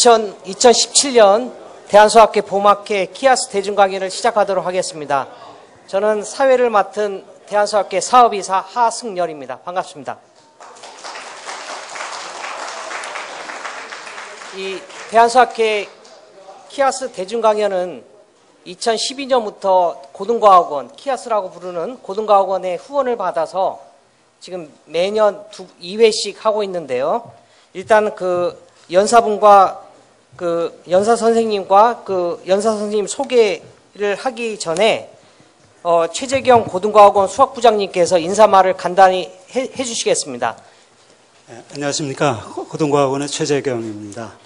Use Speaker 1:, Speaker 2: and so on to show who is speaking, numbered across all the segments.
Speaker 1: 2017년 대한수학회 봄학회 키아스 대중강연을 시작하도록 하겠습니다. 저는 사회를 맡은 대한수학회 사업이사 하승열입니다. 반갑습니다. 이 대한수학회 키아스 대중강연은 2012년부터 고등과학원, 키아스라고 부르는 고등과학원의 후원을 받아서 지금 매년 2회씩 하고 있는데요. 일단 그 연사분과 그 연사 선생님과 그 연사 선생님 소개를 하기 전에 최재경 고등과학원 수학부장님께서 인사말을 간단히 해주시겠습니다.
Speaker 2: 네, 안녕하십니까. 고등과학원의 최재경입니다.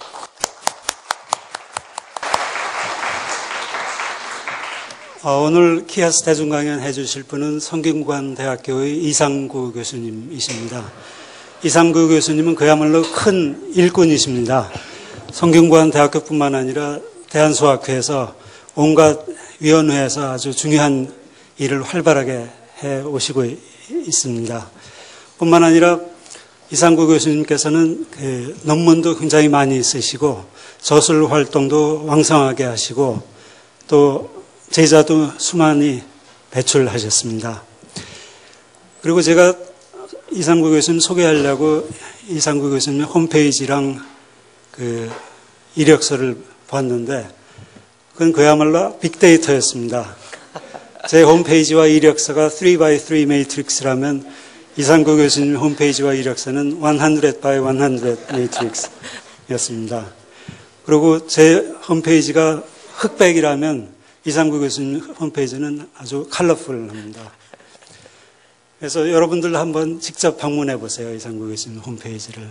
Speaker 2: 오늘 키아스 대중강연 해주실 분은 성균관대학교의 이상구 교수님이십니다. 이상구 교수님은 그야말로 큰 일꾼이십니다. 성균관대학교뿐만 아니라 대한수학회에서 온갖 위원회에서 아주 중요한 일을 활발하게 해오시고 있습니다. 뿐만 아니라 이상구 교수님께서는 그 논문도 굉장히 많이 쓰시고 저술 활동도 왕성하게 하시고 또 제자도 수많이 배출하셨습니다. 그리고 제가 이상구 교수님 소개하려고 이상구 교수님 홈페이지랑 그 이력서를 봤는데 그건 그야말로 빅데이터였습니다. 제 홈페이지와 이력서가 3x3 매트릭스라면 이상구 교수님 홈페이지와 이력서는 100x100 매트릭스였습니다. 그리고 제 홈페이지가 흑백이라면 이상구 교수님 홈페이지는 아주 컬러풀합니다. 그래서 여러분들 한번 직접 방문해 보세요. 이상구 교수님 홈페이지를.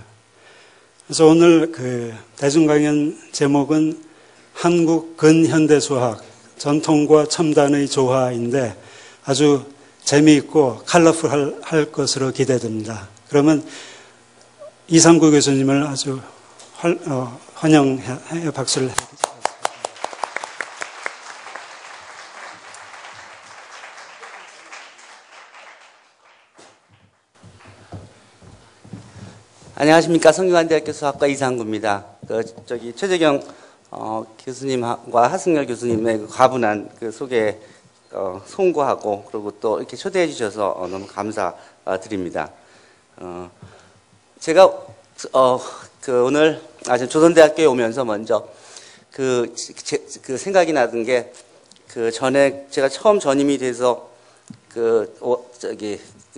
Speaker 2: 그래서 오늘 그 대중강연 제목은 한국 근현대수학 전통과 첨단의 조화인데 아주 재미있고 컬러풀할 것으로 기대됩니다. 그러면 이상구 교수님을 아주 환영해 박수를 해주세요.
Speaker 3: 안녕하십니까. 성균관대학교 수학과 이상구입니다. 최재경 교수님과 하승열 교수님의 그 과분한 그 소개 송구하고 그리고 또 이렇게 초대해 주셔서 너무 감사드립니다. 제가 오늘 조선대학교에 오면서 먼저 그 생각이 나던 게 그 전에 제가 처음 전임이 돼서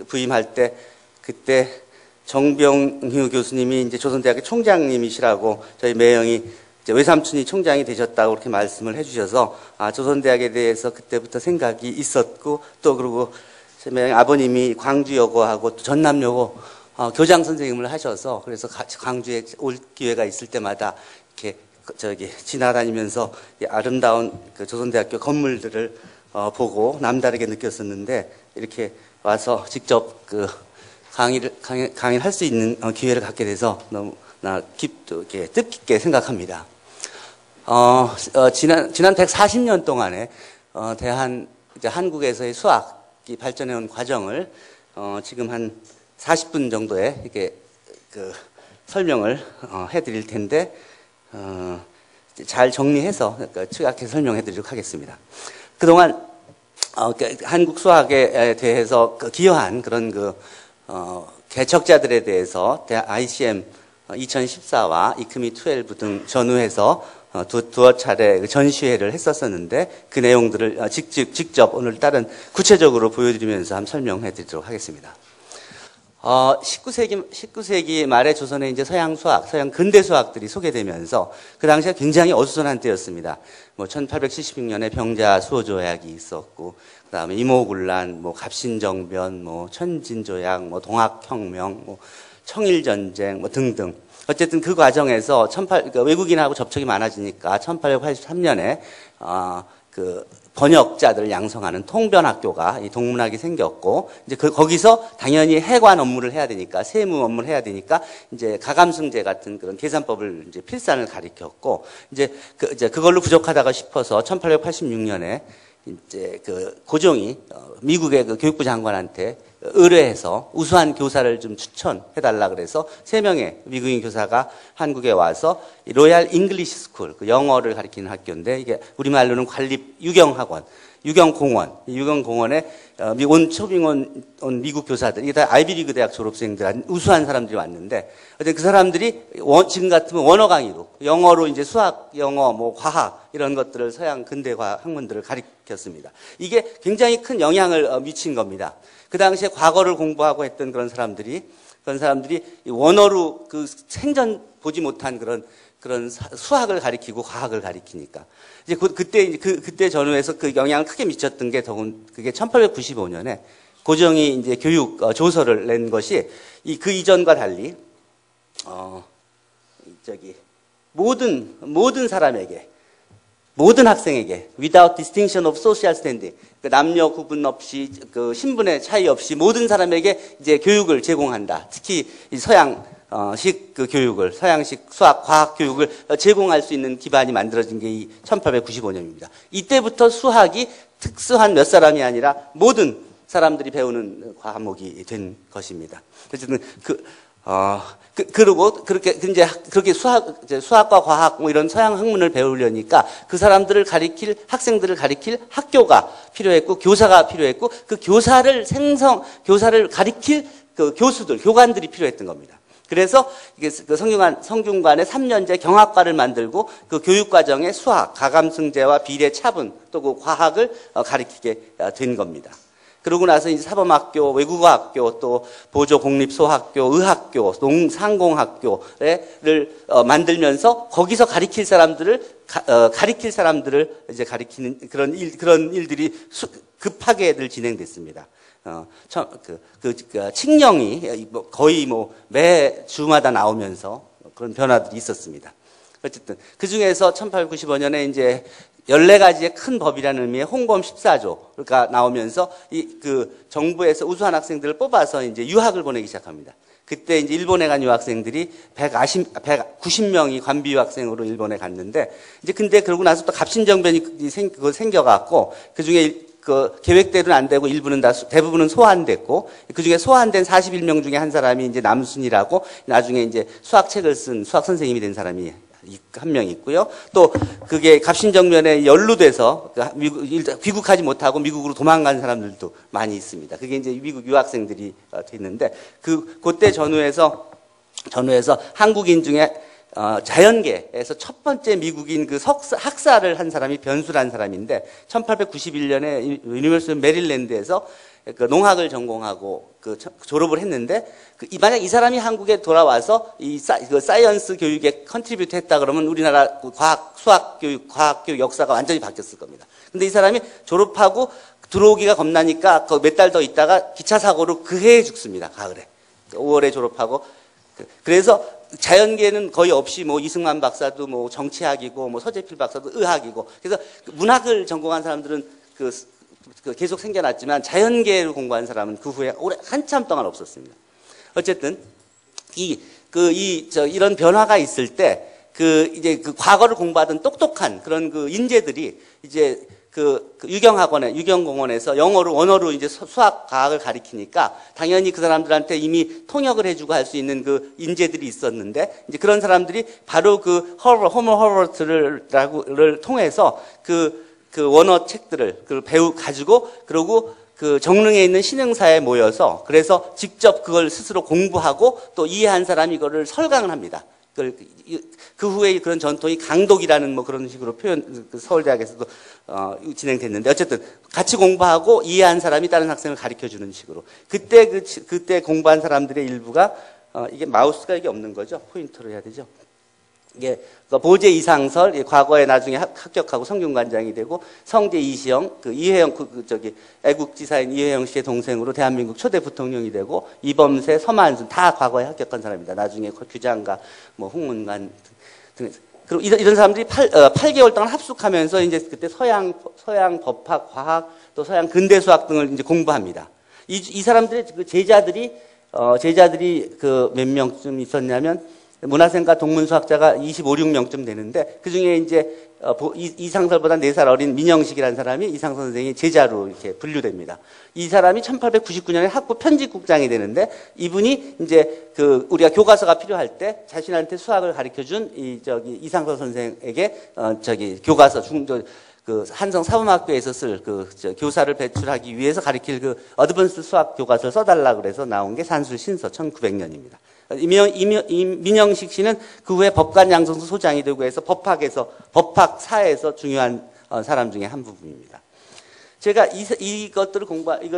Speaker 3: 부임할 때 그때 정병휴 교수님이 이제 조선대학교 총장님이시라고 저희 매형이 이제 외삼촌이 총장이 되셨다고 그렇게 말씀을 해주셔서 조선대학에 대해서 그때부터 생각이 있었고 또 그리고 제 매형 아버님이 광주여고하고 또 전남여고 교장 선생님을 하셔서 그래서 광주에 올 기회가 있을 때마다 이렇게 지나다니면서 아름다운 그 조선대학교 건물들을 보고 남다르게 느꼈었는데 이렇게 와서 직접 강의를 할 수 있는 기회를 갖게 돼서 너무나 뜻깊게 생각합니다. 지난 140년 동안에 한국에서의 수학이 발전해온 과정을 지금 한 40분 정도에 이렇게 설명을 해드릴 텐데 잘 정리해서 축약해서 설명해드리도록 하겠습니다. 그동안 한국 수학에 대해서 기여한 그런 개척자들에 대해서 ICM 2014와 이크미 12 등 전후해서 두어 차례 전시회를 했었었는데 그 내용들을 직접 오늘따른 구체적으로 보여드리면서 한번 설명해 드리도록 하겠습니다. 19세기 말에 조선에 이제 서양 수학, 서양 근대 수학들이 소개되면서 그 당시에 굉장히 어수선한 때였습니다. 1876년에 병자 수호 조약이 있었고, 그 다음에 이모군란, 갑신정변, 천진조약, 동학혁명, 청일전쟁, 등등. 어쨌든 그 과정에서 외국인하고 접촉이 많아지니까 1883년에 번역자들을 양성하는 통변학교가 이 동문학이 생겼고, 이제 거기서 당연히 해관 업무를 해야 되니까, 세무 업무를 해야 되니까, 이제 가감승제 같은 그런 계산법을 이제 필산을 가리켰고, 이제 그걸로 부족하다가 싶어서 1886년에 이제 그 고종이 미국의 그 교육부 장관한테 의뢰해서 우수한 교사를 좀 추천해달라 그래서 3명의 미국인 교사가 한국에 와서 로얄 잉글리시 스쿨, 그 영어를 가리키는 학교인데 이게 우리말로는 관립 유경학원, 유경공원, 유경공원에 초빙 온 미국 교사들, 이게 다 아이비리그 대학 졸업생들, 우수한 사람들이 왔는데, 어쨌든 그 사람들이 지금 같으면 원어 강의로, 영어로 이제 수학, 영어, 뭐 과학, 이런 것들을 서양 근대과학 학문들을 가르쳤습니다. 이게 굉장히 큰 영향을 미친 겁니다. 그 당시에 과거를 공부하고 했던 그런 사람들이 원어로 그 생전 보지 못한 그런 수학을 가리키고 과학을 가리키니까. 이제 그때 전후에서 그 영향을 크게 미쳤던 게 그게 1895년에 고종이 이제 교육 조서를 낸 것이 그 이전과 달리, 모든 사람에게, 모든 학생에게 without distinction of social standing, 그 남녀 구분 없이, 그 신분의 차이 없이 모든 사람에게 이제 교육을 제공한다. 특히 이 서양식 그 교육을, 서양식 수학, 과학 교육을 제공할 수 있는 기반이 만들어진 게 이 1895년입니다. 이때부터 수학이 특수한 몇 사람이 아니라 모든 사람들이 배우는 과목이 된 것입니다. 어쨌든 그렇게 수학과 과학 뭐 이런 서양 학문을 배우려니까 그 사람들을 학생들을 가리킬 학교가 필요했고, 교사가 필요했고, 그 교사를 가리킬 그 교관들이 필요했던 겁니다. 그래서 이게 그 성균관에 3년제 경학과를 만들고 그 교육과정에 수학, 가감승제와 비례, 차분, 또 그 과학을 가리키게 된 겁니다. 그러고 나서 이제 사범학교, 외국어학교, 또 보조공립소학교, 의학교, 상공학교를 만들면서 거기서 가리킬 사람들을 이제 가리키는 그런 일들이 급하게들 진행됐습니다. 칙령이 거의 매 주마다 나오면서 그런 변화들이 있었습니다. 어쨌든 그 중에서 1895년에 이제 14가지의 큰 법이라는 의미의 홍범 14조가 나오면서 그 정부에서 우수한 학생들을 뽑아서 이제 유학을 보내기 시작합니다. 그때 이제 일본에 간 유학생들이 190명이 관비 유학생으로 일본에 갔는데, 이제 근데 그러고 나서 또 갑신정변이 생겨갖고, 그 중에 그 계획대로는 안 되고 대부분은 소환됐고, 그 중에 소환된 41명 중에 한 사람이 이제 남순이라고 나중에 이제 수학책을 쓴 수학 선생님이 된 사람이 한 명 있고요. 또 그게 갑신정변에 연루돼서 귀국하지 못하고 미국으로 도망간 사람들도 많이 있습니다. 그게 이제 미국 유학생들이 됐는데, 그때 전후에서 한국인 중에 자연계에서 첫 번째 미국인 그 학사를 한 사람이 변수라는 사람인데, 1891년에 유니버시티 메릴랜드에서 그 농학을 전공하고 졸업을 했는데, 만약 이 사람이 한국에 돌아와서 그 사이언스 교육에 컨트리뷰트 했다 그러면 우리나라 수학 교육, 과학 교육 역사가 완전히 바뀌었을 겁니다. 근데 이 사람이 졸업하고 들어오기가 겁나니까 몇 달 더 있다가 기차 사고로 그 해에 죽습니다. 가을에. 5월에 졸업하고. 그래서 자연계는 거의 없이 이승만 박사도 정치학이고 서재필 박사도 의학이고, 그래서 문학을 전공한 사람들은 계속 생겨났지만 자연계를 공부한 사람은 그 후에 한참 동안 없었습니다. 어쨌든 이런 변화가 있을 때 이제 과거를 공부하던 똑똑한 그런 인재들이 이제 유경공원에서 원어로 이제 수학, 과학을 가리키니까 당연히 그 사람들한테 이미 통역을 해주고 할 수 있는 그 인재들이 있었는데, 이제 그런 사람들이 바로 호머 허버트를 통해서 그 원어 책들을 가지고, 그리고 그 정릉에 있는 신흥사에 모여서, 그래서 직접 그걸 스스로 공부하고 또 이해한 사람이 이거를 설강을 합니다. 그 후에 그런 전통이 강독이라는 그런 식으로 서울대학에서도 진행됐는데, 어쨌든 같이 공부하고 이해한 사람이 다른 학생을 가르쳐 주는 식으로. 그때 공부한 사람들의 일부가 이게 마우스가 이게 없는 거죠. 포인터로 해야 되죠. 이게 보제 이상설, 과거에 나중에 합격하고 성균관장이 되고, 성제 이시영, 이회영 애국지사인 이회영 씨의 동생으로 대한민국 초대 부통령이 되고, 이범세, 서만순 다 과거에 합격한 사람입니다. 나중에 규장가, 홍문관 등. 그리고 이런 사람들이 8개월 동안 합숙하면서 이제 그때 서양 법학, 과학, 또 서양 근대 수학 등을 이제 공부합니다. 이 사람들의 제자들이 몇 명쯤 있었냐면, 문화생과 동문수학자가 25, 6명쯤 되는데, 그 중에 이제 이상설보다 4살 어린 민영식이라는 사람이 이상설 선생의 제자로 이렇게 분류됩니다. 이 사람이 1899년에 학부 편집국장이 되는데 이분이 이제 우리가 교과서가 필요할 때 자신한테 수학을 가르쳐 준 이상설 선생에게 교과서 한성 사범학교에서 쓸 교사를 배출하기 위해서 가르칠 어드밴스 수학 교과서를 써달라 그래서 나온 게 산술신서 1900년입니다. 민영식 씨는 그 후에 법관 양성소 소장이 되고 해서 법학사에서 중요한 사람 중에 한 부분입니다. 제가 이것들을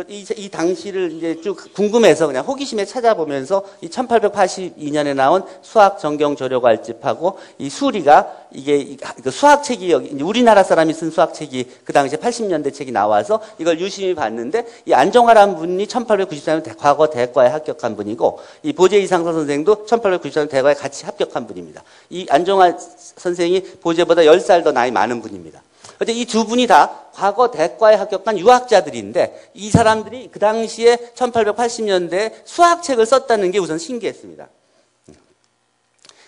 Speaker 3: 이 당시를 이제 쭉 궁금해서 그냥 호기심에 찾아보면서 이 1882년에 나온 수학 정경 조료괄집하고 이 수리가 이게 수학책이 우리나라 사람이 쓴 수학책이 그 당시에 80년대 책이 나와서 이걸 유심히 봤는데 이 안정화라는 분이 1894년 과거 대과에 합격한 분이고 이 보제 이상서 선생도 1894년 대과에 같이 합격한 분입니다. 이 안정화 선생이 보제보다 10살 더 나이 많은 분입니다. 근데 이 두 분이 다 과거 대과에 합격한 유학자들인데 이 사람들이 그 당시에 1880년대에 수학책을 썼다는 게 우선 신기했습니다.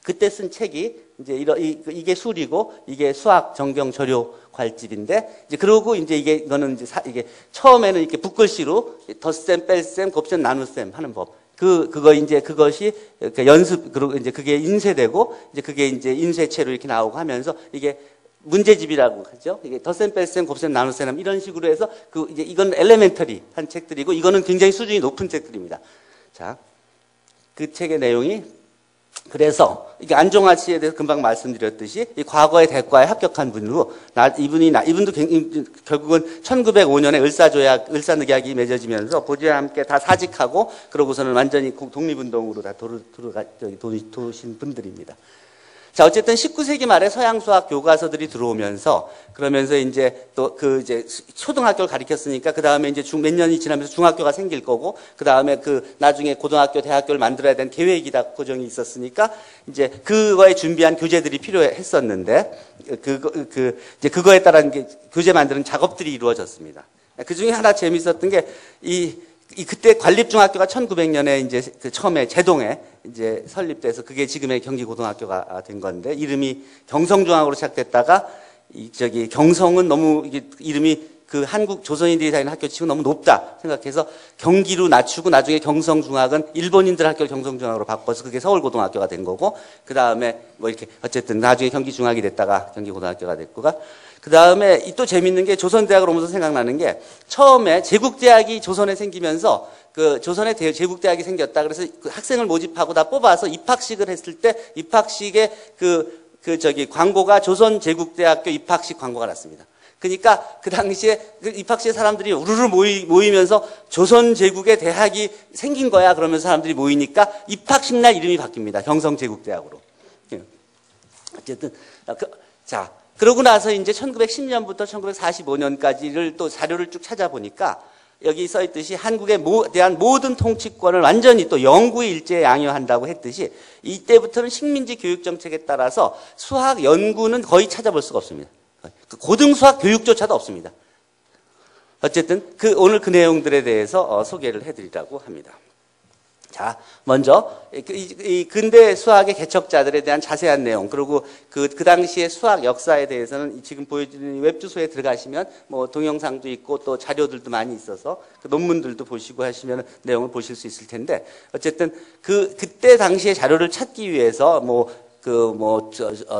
Speaker 3: 그때 쓴 책이 이제 이게 수리고 이게 수학 정경 조료 괄집인데 이제 그러고 이제 이거는 이게 처음에는 이렇게 붓글씨로 덧셈 뺄셈 곱셈 나눗셈 하는 법. 그것이 연습, 그리고 이제 그게 인쇄되고 이제 그게 이제 인쇄체로 이렇게 나오고 하면서 이게 문제집이라고 하죠. 이게 덧셈, 뺄셈, 곱셈, 나눗셈 이런 식으로 해서 이제 이건 엘레멘터리 한 책들이고 이거는 굉장히 수준이 높은 책들입니다. 자, 그 책의 내용이 그래서 이게 안정화 씨에 대해서 금방 말씀드렸듯이 이 과거의 대과에 합격한 분으로 이분도 결국은 1905년에 을사늑약이 맺어지면서 보제와 함께 다 사직하고 그러고서는 완전히 독립운동으로 다 도신 분들입니다. 자, 어쨌든 19세기 말에 서양 수학 교과서들이 들어오면서 그러면서 이제 또 이제 초등학교를 가르쳤으니까 그 다음에 이제 몇 년이 지나면서 중학교가 생길 거고 그 다음에 나중에 고등학교, 대학교를 만들어야 되는 계획이다 고정이 있었으니까 이제 그거에 준비한 교재들이 필요했었는데 이제 그거에 따른 교재 만드는 작업들이 이루어졌습니다. 그 중에 하나 재밌었던 게 그때 관립중학교가 1900년에 이제 처음에 제동에 이제 설립돼서 그게 지금의 경기고등학교가 된 건데 이름이 경성중학으로 시작됐다가 경성은 너무 이름이 한국 조선인들이 다니는 학교 치고 너무 높다 생각해서 경기로 낮추고 나중에 경성중학은 일본인들 학교를 경성중학으로 바꿔서 그게 서울고등학교가 된 거고 그 다음에 뭐 이렇게 어쨌든 나중에 경기중학이 됐다가 경기고등학교가 됐고가 그 다음에 또 재밌는 게 조선대학을 오면서 생각나는 게 처음에 제국대학이 조선에 생기면서 조선에 제국대학이 생겼다. 그래서 학생을 모집하고 다 뽑아서 입학식을 했을 때 입학식에 광고가 조선제국대학교 입학식 광고가 났습니다. 그러니까 그 당시에 입학식에 사람들이 우르르 모이면서 조선제국의 대학이 생긴 거야. 그러면서 사람들이 모이니까 입학식 날 이름이 바뀝니다. 경성제국대학으로. 어쨌든 자. 그러고 나서 이제 1910년부터 1945년까지를 또 자료를 쭉 찾아보니까 여기 써 있듯이 한국에 대한 모든 통치권을 완전히 또 영구히 일제에 양요한다고 했듯이 이때부터는 식민지 교육 정책에 따라서 수학 연구는 거의 찾아볼 수가 없습니다. 고등수학 교육조차도 없습니다. 어쨌든 오늘 그 내용들에 대해서 소개를 해드리라고 합니다. 자, 먼저 이 근대 수학의 개척자들에 대한 자세한 내용 그리고 그 당시의 수학 역사에 대해서는 지금 보여드리는 웹주소에 들어가시면 뭐 동영상도 있고 또 자료들도 많이 있어서 논문들도 보시고 하시면 내용을 보실 수 있을 텐데 어쨌든 그때 당시의 자료를 찾기 위해서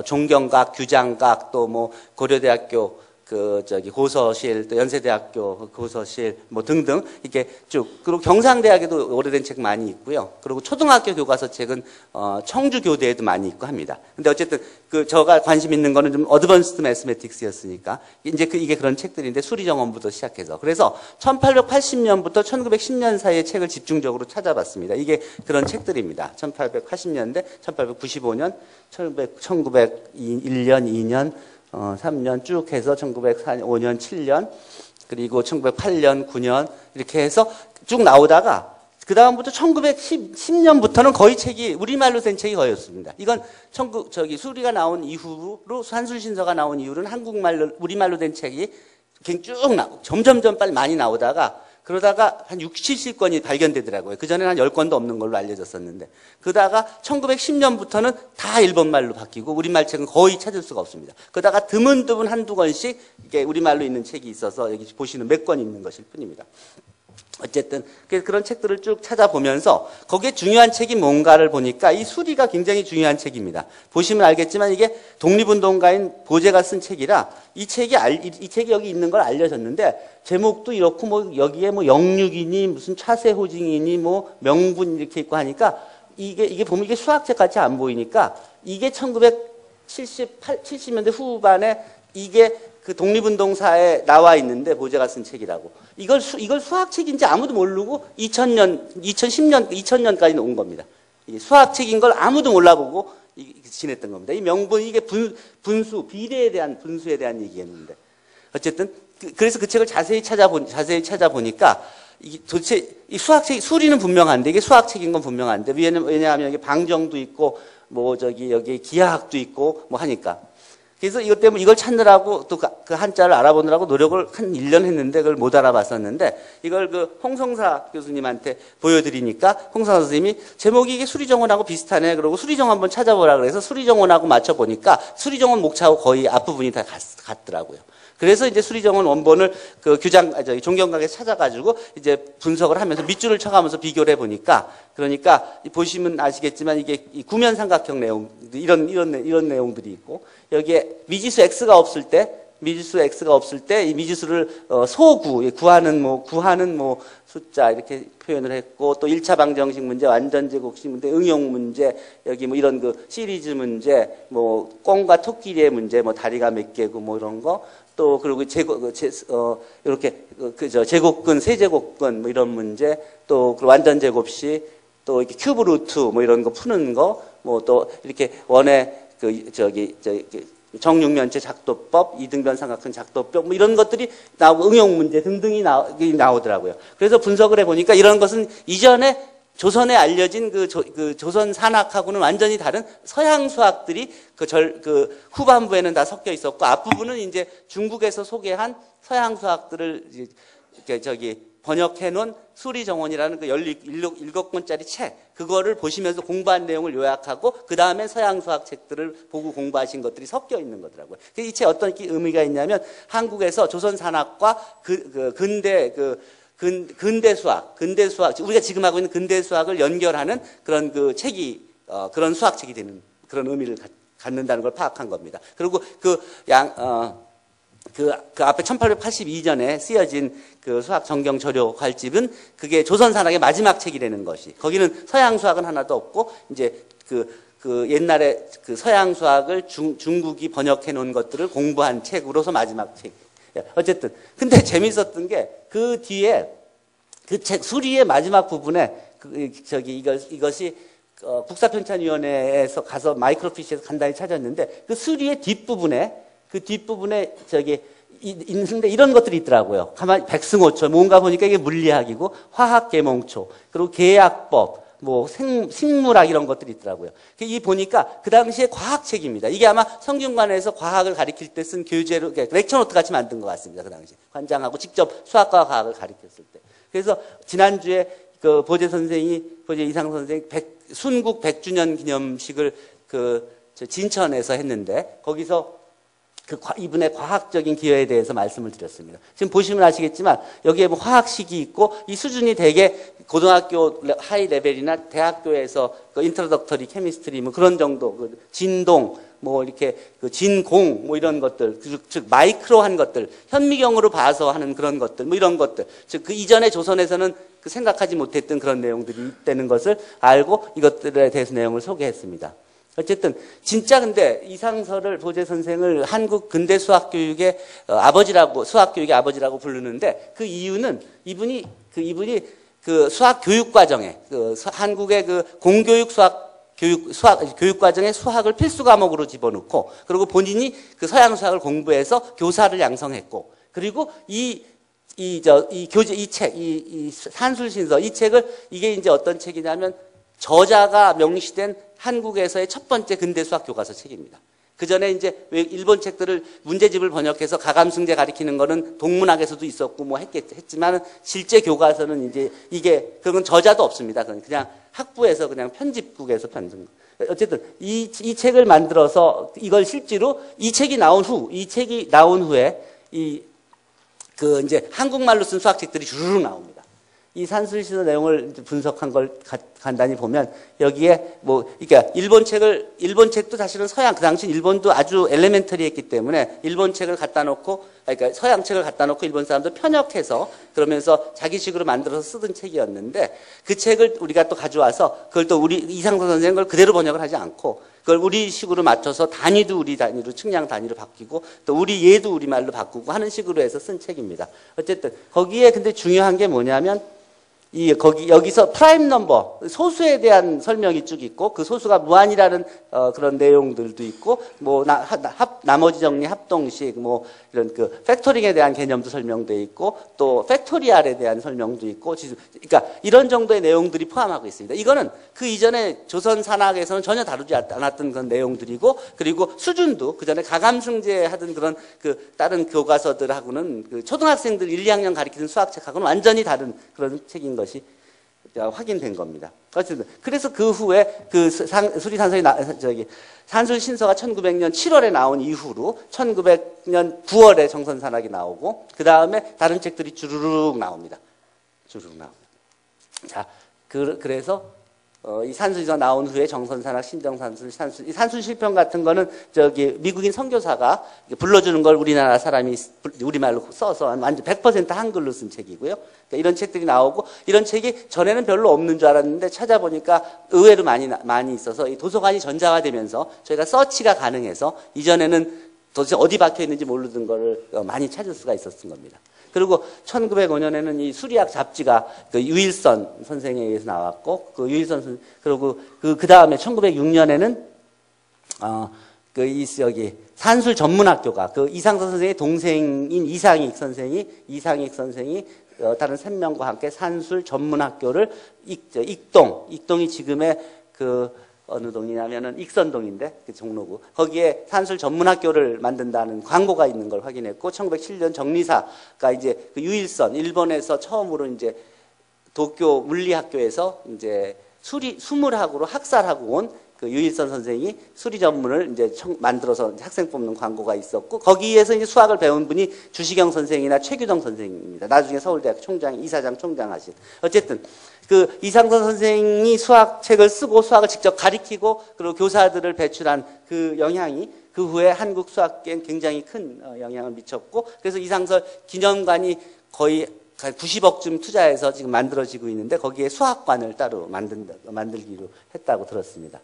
Speaker 3: 종경각, 규장각 또 뭐 고려대학교 고서실, 또 연세대학교 고서실, 뭐 등등, 이렇게 쭉. 그리고 경상대학에도 오래된 책 많이 있고요. 그리고 초등학교 교과서 책은, 청주교대에도 많이 있고 합니다. 근데 어쨌든, 제가 관심 있는 거는 좀 어드밴스드 매스매틱스였으니까, 이제 이게 그런 책들인데, 수리정원부터 시작해서. 그래서 1880년부터 1910년 사이의 책을 집중적으로 찾아봤습니다. 이게 그런 책들입니다. 1880년대, 1895년, 1901년, 2년, 3년 쭉 해서 1905년, 7년, 그리고 1908년, 9년, 이렇게 해서 쭉 나오다가, 그 다음부터 1910년부터는 거의 책이, 우리말로 된 책이 거의 없습니다. 이건 수리가 나온 이후로, 산술신서가 나온 이후로는 우리말로 된 책이 쭉 점점점 빨리 많이 나오다가, 그러다가 한 60, 70건이 발견되더라고요. 그전에는 한 10건도 없는 걸로 알려졌었는데. 그러다가 1910년부터는 다 일본말로 바뀌고 우리말 책은 거의 찾을 수가 없습니다. 그러다가 드문드문 한두 권씩 이게 우리말로 있는 책이 있어서 여기 보시는 몇 권 있는 것일 뿐입니다. 어쨌든 그런 책들을 쭉 찾아보면서 거기에 중요한 책이 뭔가를 보니까 이 수리가 굉장히 중요한 책입니다. 보시면 알겠지만 이게 독립운동가인 보제가 쓴 책이라 이 책이 여기 있는 걸 알려졌는데 제목도 이렇고 뭐 여기에 뭐 영육이니 무슨 차세호징이니 뭐 명분 이렇게 있고 하니까 이게 보면 이게 수학책 같이 안 보이니까 이게 70년대 후반에 이게 그 독립운동사에 나와 있는데 보제가 쓴 책이라고. 이걸 수학책인지 아무도 모르고 2010년까지 온 겁니다. 이게 수학책인 걸 아무도 몰라보고 지냈던 겁니다. 이 명분, 이게 분수, 비례에 대한 분수에 대한 얘기였는데. 어쨌든, 그래서 그 책을 자세히 찾아보니까 이게 도대체 이 수학책, 수리는 분명한데 이게 수학책인 건 분명한데 왜냐하면 여기 방정도 있고 뭐 여기 기하학도 있고 뭐 하니까. 그래서 이것 때문에 이걸 찾느라고 또 그 한자를 알아보느라고 노력을 한 1년 했는데 그걸 못 알아봤었는데 이걸 그 홍성사 교수님한테 보여드리니까 홍성사 선생님이 제목이 이게 수리정원하고 비슷하네. 그러고 수리정원 한번 찾아보라 그래서 수리정원하고 맞춰보니까 수리정원 목차하고 거의 앞부분이 다 같더라고요. 그래서 이제 수리정원 원본을 그 종경각에 찾아가지고 이제 분석을 하면서 밑줄을 쳐가면서 비교를 해보니까 그러니까 보시면 아시겠지만 이게 구면 삼각형 내용 이런 내용들이 있고 여기에 미지수 x가 없을 때 이 미지수를 소구 구하는 뭐 숫자 이렇게 표현을 했고 또 1차 방정식 문제, 완전제곱식 문제, 응용 문제 여기 뭐 이런 그 시리즈 문제 뭐 꽁과 토끼리의 문제 뭐 다리가 몇 개고 뭐 이런 거 또 그리고 이렇게 제곱근 세제곱근 뭐 이런 문제 또 완전 제곱식 또 이렇게 큐브 루트 뭐 이런 거 푸는 거 뭐 또 이렇게 원의 정육면체 작도법, 이등변 삼각형 작도법 뭐 이런 것들이 나오고 응용 문제 등등이 나오더라고요. 그래서 분석을 해보니까 이런 것은 이전에 조선에 알려진 그 조선 산학하고는 완전히 다른 서양 수학들이 그 후반부에는 다 섞여 있었고 앞부분은 이제 중국에서 소개한 서양 수학들을 번역해 놓은 수리정원이라는 그 17권짜리 책, 그거를 보시면서 공부한 내용을 요약하고, 그 다음에 서양 수학 책들을 보고 공부하신 것들이 섞여 있는 거더라고요. 이 책 어떤 의미가 있냐면, 한국에서 조선 산학과 근대 수학, 우리가 지금 하고 있는 근대 수학을 연결하는 그런 그 책이, 그런 수학책이 되는 그런 의미를 갖는다는 걸 파악한 겁니다. 그리고 그 앞에 1882년에 쓰여진 그 수학 정경 조료 활집은 그게 조선 산학의 마지막 책이라는 것이. 거기는 서양 수학은 하나도 없고, 이제 그 옛날에 그 서양 수학을 중국이 번역해 놓은 것들을 공부한 책으로서 마지막 책. 어쨌든. 근데 재밌었던 게 그 뒤에 그 책 수리의 마지막 부분에 이것이 국사편찬위원회에서 가서 마이크로피시에서 간단히 찾았는데 그 수리의 뒷부분에 있는데 이런 것들이 있더라고요. 가만히 백승호초 뭔가 보니까 이게 물리학이고 화학계몽초 그리고 계약법 뭐 식물학 이런 것들이 있더라고요. 이 보니까 그 당시에 과학책입니다. 이게 아마 성균관에서 과학을 가르칠 때 쓴 교재로 렉처노트 같이 만든 것 같습니다. 그 당시 관장하고 직접 수학과 과학을 가르쳤을 때. 그래서 지난주에 그 보제 이상 선생이 순국 100주년 기념식을 진천에서 했는데 거기서 이분의 과학적인 기여에 대해서 말씀을 드렸습니다. 지금 보시면 아시겠지만 여기에 뭐 화학식이 있고 이 수준이 되게 고등학교 하이 레벨이나 대학교에서 인트로덕터리 케미스트리 뭐 그런 정도 진동 뭐 이렇게 진공 뭐 이런 것들 즉 마이크로한 것들 현미경으로 봐서 하는 그런 것들 뭐 이런 것들 즉 그 이전에 조선에서는 생각하지 못했던 그런 내용들이 있다는 것을 알고 이것들에 대해서 내용을 소개했습니다. 어쨌든 진짜 근데 이상설을 보제 선생을 한국 근대 수학 교육의 아버지라고 부르는데 그 이유는 이분이 그 수학 교육 과정에 한국의 그 공교육 교육 과정에 수학을 필수 과목으로 집어넣고 그리고 본인이 그 서양 수학을 공부해서 교사를 양성했고 그리고 이 산술신서 이 책을 이게 이제 어떤 책이냐면 저자가 명시된 한국에서의 첫 번째 근대 수학 교과서 책입니다. 그 전에 이제 왜 일본 책들을 문제집을 번역해서 가감승제 가리키는 거는 동문학에서도 있었고 뭐 했지만 실제 교과서는 이제 이게 그건 저자도 없습니다. 그냥 학부에서 그냥 편집국에서 편집. 어쨌든 이 책을 만들어서 이걸 실제로 이 책이 나온 후에 이제 한국말로 쓴 수학책들이 주르륵 나옵니다. 이 산술시서 내용을 분석한 걸 간단히 보면 여기에 그러니까 일본 책도 사실은 그 당시 일본도 아주 엘레멘터리했기 때문에 일본 책을 갖다 놓고, 그러니까 서양 책을 갖다 놓고 일본 사람들 편역해서 그러면서 자기식으로 만들어서 쓰던 책이었는데 그 책을 우리가 또 가져와서 그걸 또 우리 이상선 선생은 걸 그대로 번역을 하지 않고 그걸 우리 식으로 맞춰서 단위도 우리 단위로 측량 단위로 바뀌고 또 우리 예도 우리말로 바꾸고 하는 식으로 해서 쓴 책입니다. 어쨌든 거기에 근데 중요한 게 뭐냐면 여기서 프라임 넘버, 소수에 대한 설명이 쭉 있고, 그 소수가 무한이라는, 그런 내용들도 있고, 나머지 정리, 합동식, 이런 팩토링에 대한 개념도 설명되어 있고, 또 팩토리알에 대한 설명도 있고, 그러니까 이런 정도의 내용들이 포함하고 있습니다. 이거는 그 이전에 조선 산학에서는 전혀 다루지 않았던 그런 내용들이고, 그리고 수준도 그 전에 가감승제 하던 그런 다른 교과서들하고는 초등학생들 1, 2학년 가르치는 수학책하고는 완전히 다른 그런 책인 것이 확인된 겁니다. 그래서 그 후에 산술신서가 1900년 7월에 나온 이후로 1900년 9월에 정선산학이 나오고 그 다음에 다른 책들이 주르륵 나옵니다. 자, 그래서 이 산술신서 나온 후에 정선산학, 신정산술, 이 산술실평 같은 거는 미국인 선교사가 불러주는 걸 우리나라 사람이 우리말로 써서 완전 100% 한글로 쓴 책이고요. 그러니까 이런 책들이 나오고 이런 책이 전에는 별로 없는 줄 알았는데 찾아보니까 의외로 많이 있어서 이 도서관이 전자화되면서 저희가 서치가 가능해서 이전에는 도대체 어디 박혀 있는지 모르던 거를 많이 찾을 수가 있었던 겁니다. 그리고 1905년에는 이 수리학 잡지가 유일선 선생에 의해서 나왔고, 그리고 그 다음에 1906년에는, 산술 전문학교가, 이상선 선생의 동생인 이상익 선생이 다른 3명과 함께 산술 전문학교를 익동이 지금의 어느 동이냐면은 익선동인데 그 종로구 거기에 산술 전문학교를 만든다는 광고가 있는 걸 확인했고 1907년 정리사가 이제 유일선 일본에서 처음으로 이제 도쿄 물리학교에서 이제 수물학으로 학살하고 온 유일선 선생이 수리 전문을 이제 만들어서 학생 뽑는 광고가 있었고 거기에서 이제 수학을 배운 분이 주시경 선생이나 최규동 선생입니다. 나중에 서울대학교 이사장 총장 하신. 어쨌든 이상선 선생이 수학책을 쓰고 수학을 직접 가리키고 그리고 교사들을 배출한 그 영향이 그 후에 한국 수학계엔 굉장히 큰 영향을 미쳤고 그래서 이상선 기념관이 거의 90억쯤 투자해서 지금 만들어지고 있는데 거기에 수학관을 따로 만들기로 했다고 들었습니다.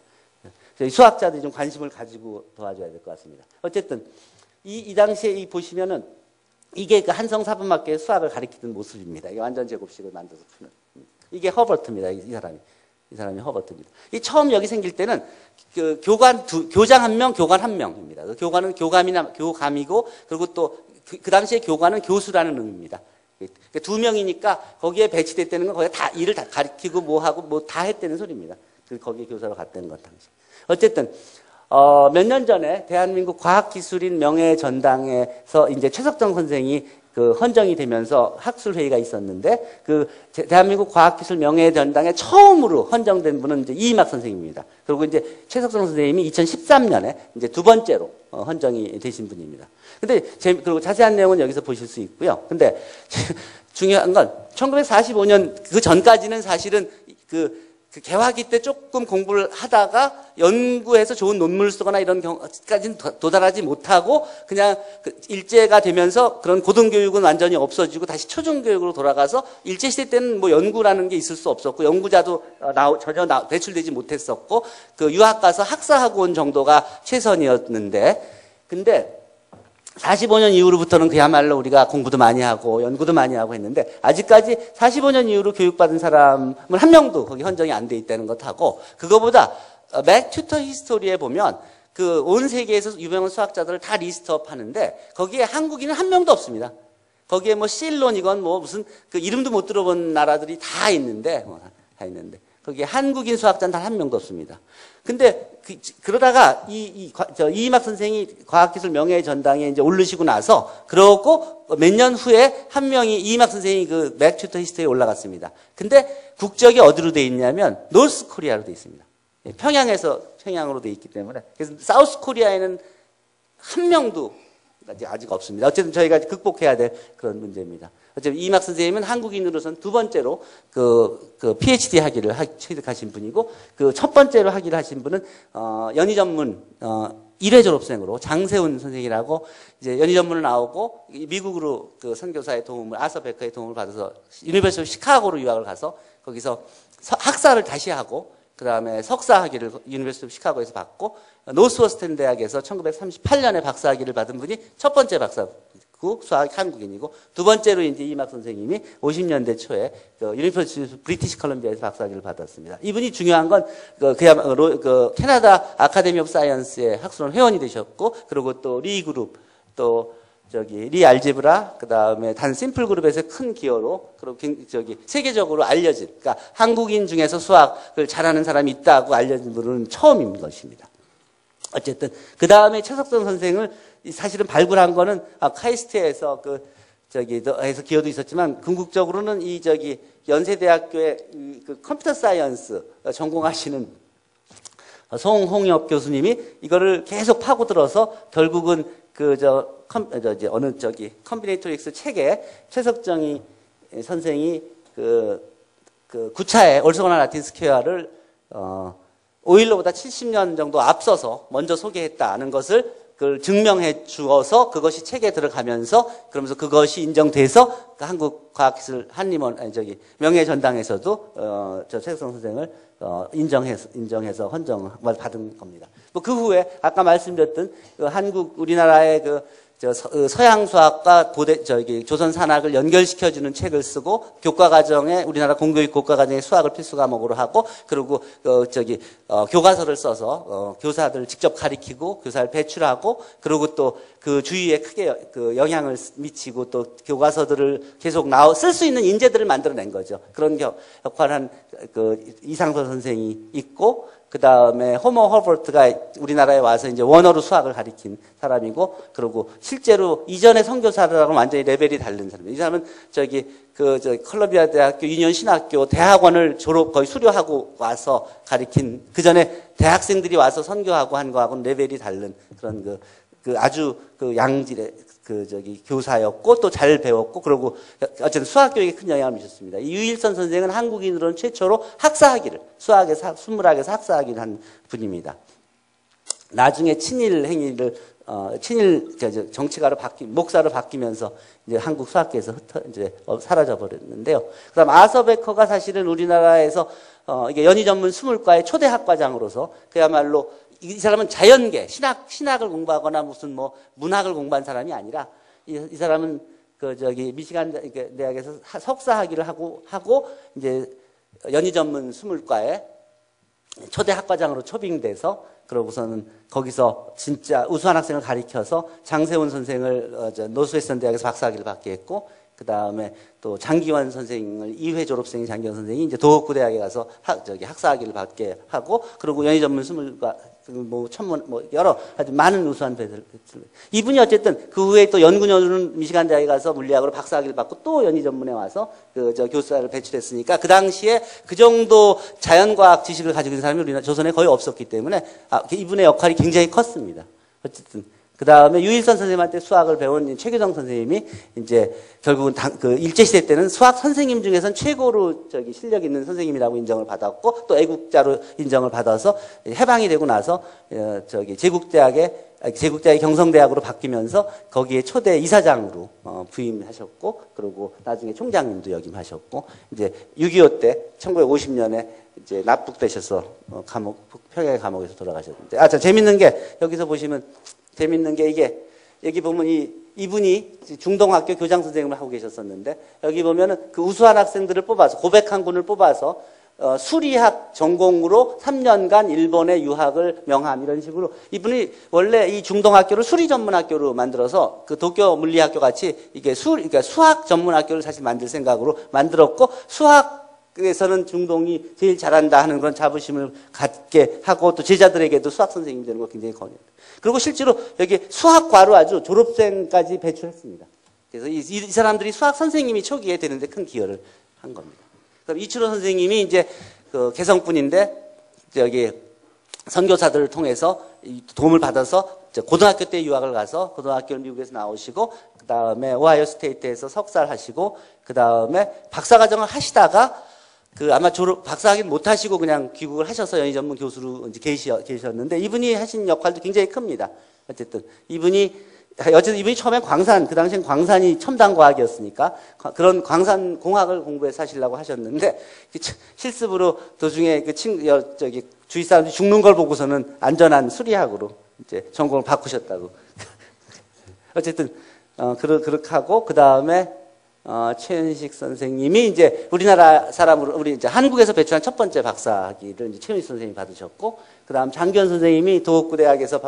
Speaker 3: 수학자들이 좀 관심을 가지고 도와줘야 될 것 같습니다. 어쨌든 이 당시에 보시면은 이게 한성사범학교의 수학을 가리키던 모습입니다. 이게 완전 제곱식을 만들어서 푸는. 이게 허버트입니다. 이 사람이 허버트입니다. 이 처음 여기 생길 때는 교장 한 명, 교관 한 명입니다. 교관은 교감이고 그리고 또 그 당시에 교관은 교수라는 의미입니다. 두 명이니까 거기에 배치됐다는 건 거기에 다 일을 다 가리키고 뭐 하고 뭐 다 했다는 소리입니다. 거기에 교사로 갔다는 것 당시. 어쨌든 몇 년 전에 대한민국 과학기술인 명예전당에서 이제 최석정 선생이 헌정이 되면서 학술회의가 있었는데 대한민국 과학기술 명예전당에 처음으로 헌정된 분은 이제 이임학 선생님입니다. 그리고 이제 최석정 선생님이 2013년에 이제 두 번째로 헌정이 되신 분입니다. 근데 그리고 자세한 내용은 여기서 보실 수 있고요. 근데 중요한 건 1945년 그 전까지는 사실은 개화기 때 조금 공부를 하다가 연구해서 좋은 논문을 쓰거나 이런 경우까지는 도달하지 못하고 그냥 일제가 되면서 그런 고등교육은 완전히 없어지고 다시 초중교육으로 돌아가서 일제시대 때는 뭐 연구라는 게 있을 수 없었고 연구자도 전혀 배출되지 못했었고 유학 가서 학사하고 온 정도가 최선이었는데 근데 45년 이후로부터는 그야말로 우리가 공부도 많이 하고 연구도 많이 하고 했는데 아직까지 45년 이후로 교육받은 사람은 한 명도 거기 헌정이 안 돼 있다는 것하고 그거보다 맥 튜터 히스토리에 보면 온 세계에서 유명한 수학자들을 다 리스트업 하는데 거기에 한국인은 한 명도 없습니다. 거기에 뭐 실론이건 뭐 무슨 이름도 못 들어본 나라들이 다 있는데 거기에 한국인 수학자는 단 한 명도 없습니다. 근데 그러다가 이희막 선생이 과학기술 명예전당에 이제 오르시고 나서 그러고 몇 년 후에 한 명이 이희막 선생이 그 맥튜터 히스토리에 올라갔습니다. 근데 국적이 어디로 돼 있냐면 노스 코리아로 돼 있습니다. 평양으로 돼 있기 때문에 그래서 사우스 코리아에는 한 명도 아직 없습니다. 어쨌든 저희가 극복해야 될 그런 문제입니다. 어쨌든 이희막 선생님은 한국인으로서는 두 번째로 그 PhD 학위를 취득하신 분이고 그 첫 번째로 학위를 하신 분은 연희 전문 1회 졸업생으로 장세훈 선생이라고 이제 연희 전문을 나오고 미국으로 그 선교사의 도움을 아서 베커의 도움을 받아서 유니버시티 오브 시카고로 유학을 가서 거기서 학사를 다시 하고 그 다음에 석사 학위를 유니버시티 오브 시카고에서 받고 노스워스턴 대학에서 1938년에 박사 학위를 받은 분이 첫 번째 박사고 수학 한국인이고 두 번째로 이제 이희막 선생님이 50년대 초에 그 유니버시티 브리티시 컬럼비아에서 박사 학위를 받았습니다. 이분이 중요한 건 그야말로 그 캐나다 아카데미 오브 사이언스의 학술원 회원이 되셨고 그리고 또 리 그룹 또 리 알제브라, 그 다음에 단 심플 그룹에서의 큰 기여로, 그리고 세계적으로 알려진, 그러니까 한국인 중에서 수학을 잘하는 사람이 있다고 알려진 분은 처음인 것입니다. 어쨌든, 그 다음에 최석선 선생을 사실은 발굴한 거는, 카이스트에서 에서 기여도 있었지만, 궁극적으로는 연세대학교의 그 컴퓨터 사이언스 전공하시는 송홍엽 교수님이 이거를 계속 파고들어서 결국은 컴비네이토릭스 책에 최석정이 선생이 구차의 올소곤한 라틴 스퀘어를 오일러보다 70년 정도 앞서서 먼저 소개했다는 것을 그걸 증명해 주어서 그것이 책에 들어가면서 그러면서 그것이 인정돼서 한국과학기술 명예전당에서도 최석정 선생을 인정해서 헌정을 받은 겁니다. 그 후에 아까 말씀드렸던 우리나라의 서양 수학과 조선 산학을 연결시켜주는 책을 쓰고 교과과정에 우리나라 공교육 교과과정에 수학을 필수 과목으로 하고 그리고 교과서를 써서 교사들 직접 가리키고 교사를 배출하고 그리고 또 그 주위에 크게 영향을 미치고 또 교과서들을 계속 쓸 수 있는 인재들을 만들어낸 거죠. 그런 역할을 한 이상서 선생이 있고 그 다음에 호모 허버트가 우리나라에 와서 이제 원어로 수학을 가리킨 사람이고, 그리고 실제로 이전의 선교사들하고는 완전히 레벨이 다른 사람이에요. 이 사람은 컬럼비아 대학교 유니온 신학교 대학원을 거의 수료하고 와서 가리킨, 그 전에 대학생들이 와서 선교하고 한 거하고는 레벨이 다른 그런 아주 양질의 교사였고 또 잘 배웠고 그리고 어쨌든 수학 교육에 큰 영향을 미쳤습니다. 이 유일선 선생은 한국인으로는 최초로 학사학위를 순물학에서 학사학위를 한 분입니다. 나중에 친일 행위를 정치가로 목사로 바뀌면서 이제 한국 수학계에서 사라져 버렸는데요. 그다음 아서 베커가 사실은 우리나라에서 이게 연희 전문 스물과의 초대 학과장으로서 그야말로 이 사람은 자연계, 신학을 공부하거나 무슨 문학을 공부한 사람이 아니라 이 사람은 미시간 대학에서 석사 학위를 하고 이제 연희 전문 스물과에 초대 학과장으로 초빙돼서 그러고서는 거기서 진짜 우수한 학생을 가리켜서 장세훈 선생을 노스웨스턴 대학에서 박사학위를 받게 했고 그 다음에 또 장기원 선생을 2회 졸업생인 장기원 선생이 이제 도곡구 대학에 가서 학사학위를 받게 하고 그리고 연희 전문 스물과 여러 아주 많은 우수한 배들. 이분이 어쨌든 그 후에 또 연구년은 미시간 대학에 가서 물리학으로 박사학위를 받고 또 연희 전문에 와서 교수를 배출했으니까 그 당시에 그 정도 자연과학 지식을 가지고 있는 사람이 우리나라 조선에 거의 없었기 때문에 이분의 역할이 굉장히 컸습니다. 어쨌든. 그 다음에 유일선 선생님한테 수학을 배운 최규성 선생님이 이제 결국은 일제시대 때는 수학 선생님 중에서는 최고로 실력 있는 선생님이라고 인정을 받았고 또 애국자로 인정을 받아서 해방이 되고 나서 제국대학의 경성대학으로 바뀌면서 거기에 초대 이사장으로 부임하셨고 그리고 나중에 총장님도 역임하셨고 이제 6.25 때 1950년에 이제 납북되셔서 평양의 감옥에서 돌아가셨는데 재밌는 게 여기서 보시면 재밌는 게 이게 여기 보면 이분이 중동학교 교장 선생님을 하고 계셨었는데 여기 보면은 그 우수한 학생들을 뽑아서 고백한 군을 뽑아서 수리학 전공으로 3년간 일본에 유학을 명함 이런 식으로 이분이 원래 이 중동학교를 수리 전문학교로 만들어서 그 도쿄 물리학교 같이 이게 그러니까 수학 전문학교를 사실 만들 생각으로 만들었고 수학 수학에서는 중동이 제일 잘한다 하는 그런 자부심을 갖게 하고 또 제자들에게도 수학 선생님이 되는 거 굉장히 권유합니다. 그리고 실제로 여기 수학과로 아주 졸업생까지 배출했습니다. 그래서 이 사람들이 수학 선생님이 초기에 되는데 큰 기여를 한 겁니다. 그럼 이춘호 선생님이 이제 그 개성분인데 여기 선교사들을 통해서 도움을 받아서 고등학교 때 유학을 가서 고등학교를 미국에서 나오시고 그 다음에 오하이오 스테이트에서 석사를 하시고 그 다음에 박사과정을 하시다가 그 아마 박사학위는 못 하시고 그냥 귀국을 하셔서 연희 전문 교수로 이제 계셨는데 이분이 하신 역할도 굉장히 큽니다. 어쨌든 이분이 처음에 광산, 그 당시엔 광산이 첨단 과학이었으니까 그런 광산 공학을 공부해서 하시려고 하셨는데 실습으로 도중에 주위 사람들이 죽는 걸 보고서는 안전한 수리학으로 이제 전공을 바꾸셨다고. 어쨌든 그렇게 하고 그 다음에 최은식 선생님이 이제 우리나라 사람으로 우리 이제 한국에서 배출한 첫 번째 박사학위를 이제 최은식 선생님이 받으셨고 그다음 장기현 선생님이 도호쿠대학에서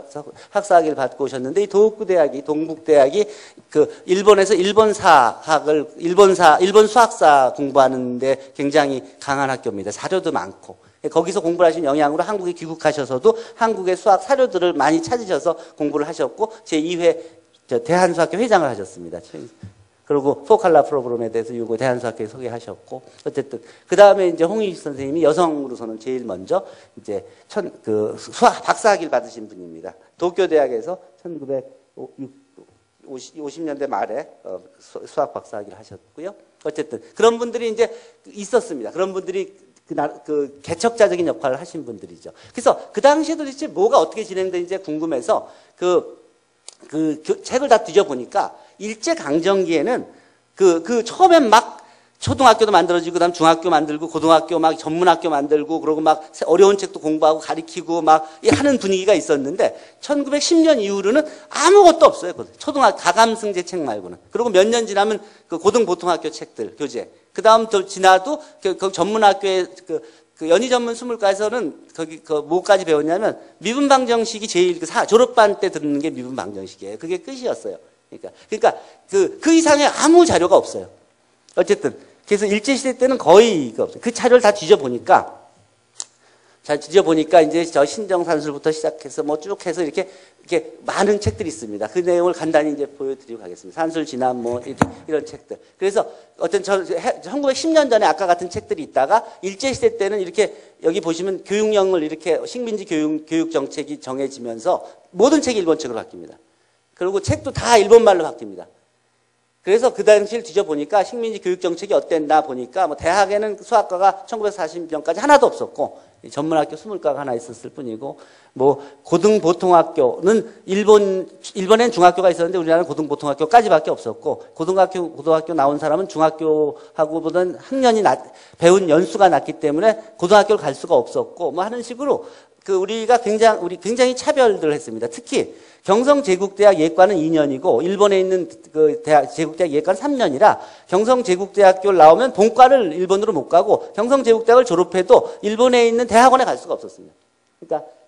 Speaker 3: 학사학위를 받고 오셨는데 이 도호쿠대학이 동북대학이 그 일본에서 일본 수학사 공부하는데 굉장히 강한 학교입니다. 사료도 많고 거기서 공부를 하신 영향으로 한국에 귀국하셔서도 한국의 수학 사료들을 많이 찾으셔서 공부를 하셨고 제2회 대한수학회 회장을 하셨습니다. 그리고 포칼라 프로그램에 대해서 이거 대한수학회에 소개하셨고 어쨌든 그 다음에 이제 홍익 선생님이 여성으로서는 제일 먼저 이제 수학 박사학위를 받으신 분입니다. 도쿄대학에서 1950년대 말에 수학 박사학위를 하셨고요. 어쨌든 그런 분들이 이제 있었습니다. 그런 분들이 그 개척자적인 역할을 하신 분들이죠. 그래서 그 당시에도 도대체 뭐가 어떻게 진행되는지 궁금해서 그 책을 다 뒤져보니까 일제강점기에는 처음엔 막 초등학교도 만들어지고, 그 다음 중학교 만들고, 고등학교 막 전문학교 만들고, 그러고 막 어려운 책도 공부하고 가리키고 막 하는 분위기가 있었는데, 1910년 이후로는 아무것도 없어요. 가감승제 책 말고는. 그리고 몇 년 지나면 그 고등보통학교 책들, 교재. 그 다음 더 지나도 그 전문학교에 연희 전문 수물과에서는 뭐까지 배웠냐면 미분방정식이 제일 졸업반 때 듣는 게 미분방정식이에요. 그게 끝이었어요. 그러니까 그 이상의 아무 자료가 없어요. 어쨌든 그래서 일제시대 때는 거의 없어요. 그 자료를 다 뒤져보니까 이제 저 신정산술부터 시작해서 뭐 쭉 해서 이렇게 많은 책들이 있습니다. 그 내용을 간단히 이제 보여드리고 가겠습니다. 산술 진압 뭐 이런 책들. 그래서 1910년 전에 아까 같은 책들이 있다가 일제시대 때는 이렇게 여기 보시면 교육령을 이렇게 식민지 교육 정책이 정해지면서 모든 책이 일본책으로 바뀝니다. 그리고 책도 다 일본말로 바뀝니다. 그래서 그 당시를 뒤져보니까 식민지 교육 정책이 어땠나 보니까 뭐 대학에는 수학과가 1940년까지 하나도 없었고 전문학교 20과가 하나 있었을 뿐이고 뭐 고등보통학교는 일본엔 중학교가 있었는데 우리나라는 고등보통학교까지밖에 없었고 고등학교 나온 사람은 중학교하고보다는 학년이 배운 연수가 낮기 때문에 고등학교를 갈 수가 없었고 뭐 하는 식으로 우리가 굉장히 차별들을 했습니다. 특히 경성제국대학 예과는 2년이고 일본에 있는 제국대학 예과는 3년이라 경성제국대학교를 나오면 본과를 일본으로 못 가고 경성제국대학을 졸업해도 일본에 있는 대학원에 갈 수가 없었습니다.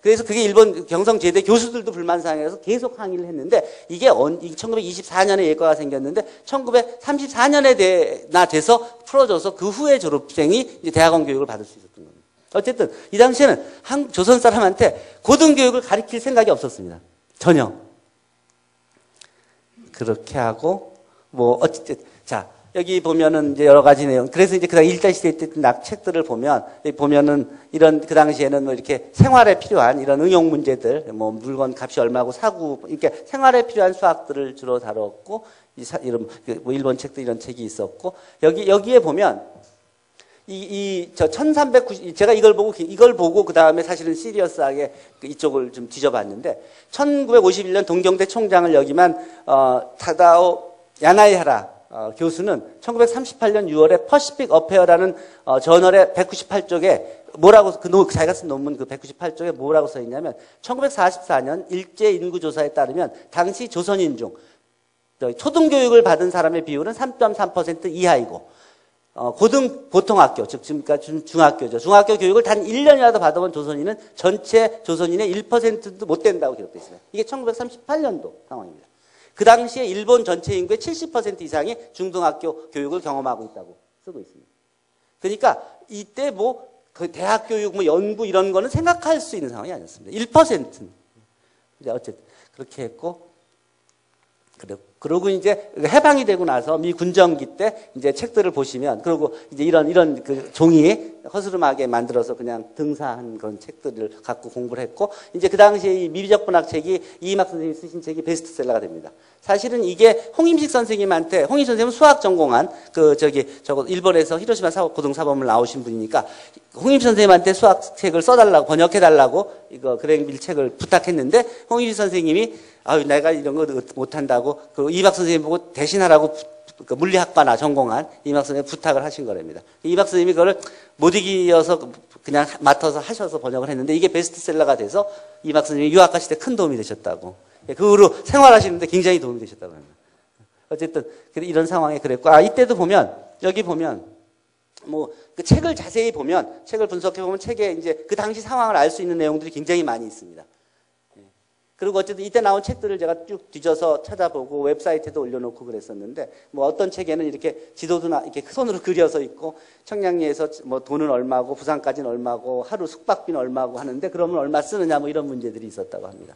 Speaker 3: 그래서 그게 일본 경성제대 교수들도 불만사항에서 계속 항의를 했는데 이게 1924년에 예과가 생겼는데 1934년에 돼서 풀어져서 그 후에 졸업생이 이제 대학원 교육을 받을 수 있었던 겁니다. 어쨌든 이 당시에는 조선 사람한테 고등교육을 가르칠 생각이 없었습니다. 전혀. 그렇게 하고 뭐 어쨌든 자 여기 보면은 이제 여러 가지 내용. 그래서 이제 그다음 일제시대 때 책들을 보면은 이런 그 당시에는 뭐 이렇게 생활에 필요한 이런 응용 문제들, 뭐 물건 값이 얼마고 사고 이렇게 생활에 필요한 수학들을 주로 다뤘고 이런 뭐 일본 책도 이런 책이 있었고 여기에 보면 저 1390 제가 이걸 보고 그 다음에 사실은 시리어스하게 이쪽을 좀 뒤져봤는데 1951년 동경대 총장을 역임한 타다오 야나이하라 교수는 1938년 6월에 퍼시픽 어페어라는 저널의 198쪽에 뭐라고 자기가 쓴 논문 그 198쪽에 뭐라고 써 있냐면 1944년 일제 인구 조사에 따르면 당시 조선인 중 초등교육을 받은 사람의 비율은 3.3% 이하이고 고등보통학교, 즉 지금까지 중학교죠. 중학교 교육을 단 1년이라도 받아본 조선인은 전체 조선인의 1%도 못 된다고 기록되어 있습니다. 이게 1938년도 상황입니다. 그 당시에 일본 전체 인구의 70% 이상이 중등학교 교육을 경험하고 있다고 쓰고 있습니다. 그러니까 이때 뭐 그 대학 교육, 뭐 연구 이런 거는 생각할 수 있는 상황이 아니었습니다. 1%는. 어쨌든 그렇게 했고, 그러고 이제 해방이 되고 나서 미 군정기 때 이제 책들을 보시면, 그리고 이제 이런 그 종이 허스름하게 만들어서 그냥 등사한 그런 책들을 갖고 공부를 했고, 이제 그 당시에 이 미비적 문학 책이 이희막 선생님이 쓰신 책이 베스트셀러가 됩니다. 사실은 이게 홍임식 선생님한테, 홍임식 선생님은 수학 전공한 저거 일본에서 히로시마 고등사범을 나오신 분이니까 홍임식 선생님한테 수학책을 써달라고, 번역해달라고 이거 그랭빌 책을 부탁했는데, 홍임식 선생님이 아유, 내가 이런 거 못한다고, 그 이희막 선생님 보고 대신하라고 그 물리학과나 전공한 이희막 선생님 부탁을 하신 거랍니다. 이희막 선생님이 그걸 못 이겨서 그냥 맡아서 하셔서 번역을 했는데, 이게 베스트셀러가 돼서 이희막 선생님이 유학 가실 때 큰 도움이 되셨다고. 그 후로 생활하시는데 굉장히 도움이 되셨다고 합니다. 어쨌든 이런 상황에 그랬고, 이때도 보면, 여기 보면 뭐 그 책을 자세히 보면, 책을 분석해 보면 책에 이제 그 당시 상황을 알 수 있는 내용들이 굉장히 많이 있습니다. 그리고 어쨌든 이때 나온 책들을 제가 쭉 뒤져서 찾아보고 웹사이트에도 올려놓고 그랬었는데, 뭐 어떤 책에는 이렇게 지도도 이렇게 손으로 그려서 있고, 청량리에서 뭐 돈은 얼마고 부산까지는 얼마고 하루 숙박비는 얼마고 하는데, 그러면 얼마 쓰느냐 뭐 이런 문제들이 있었다고 합니다.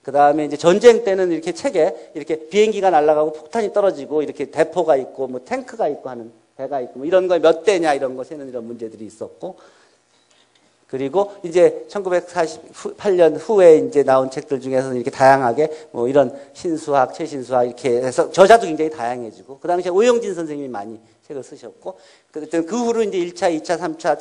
Speaker 3: 그 다음에 이제 전쟁 때는 이렇게 책에 이렇게 비행기가 날아가고 폭탄이 떨어지고 이렇게 대포가 있고 뭐 탱크가 있고 하는 배가 있고 뭐 이런 거에 몇 대냐 이런 거 세는 이런 문제들이 있었고, 그리고 이제 1948년 후에 이제 나온 책들 중에서는 이렇게 다양하게 뭐 이런 신수학, 최신수학 이렇게 해서 저자도 굉장히 다양해지고, 그 당시에 오영진 선생님이 많이 책을 쓰셨고, 그 후로 이제 1차, 2차, 3차,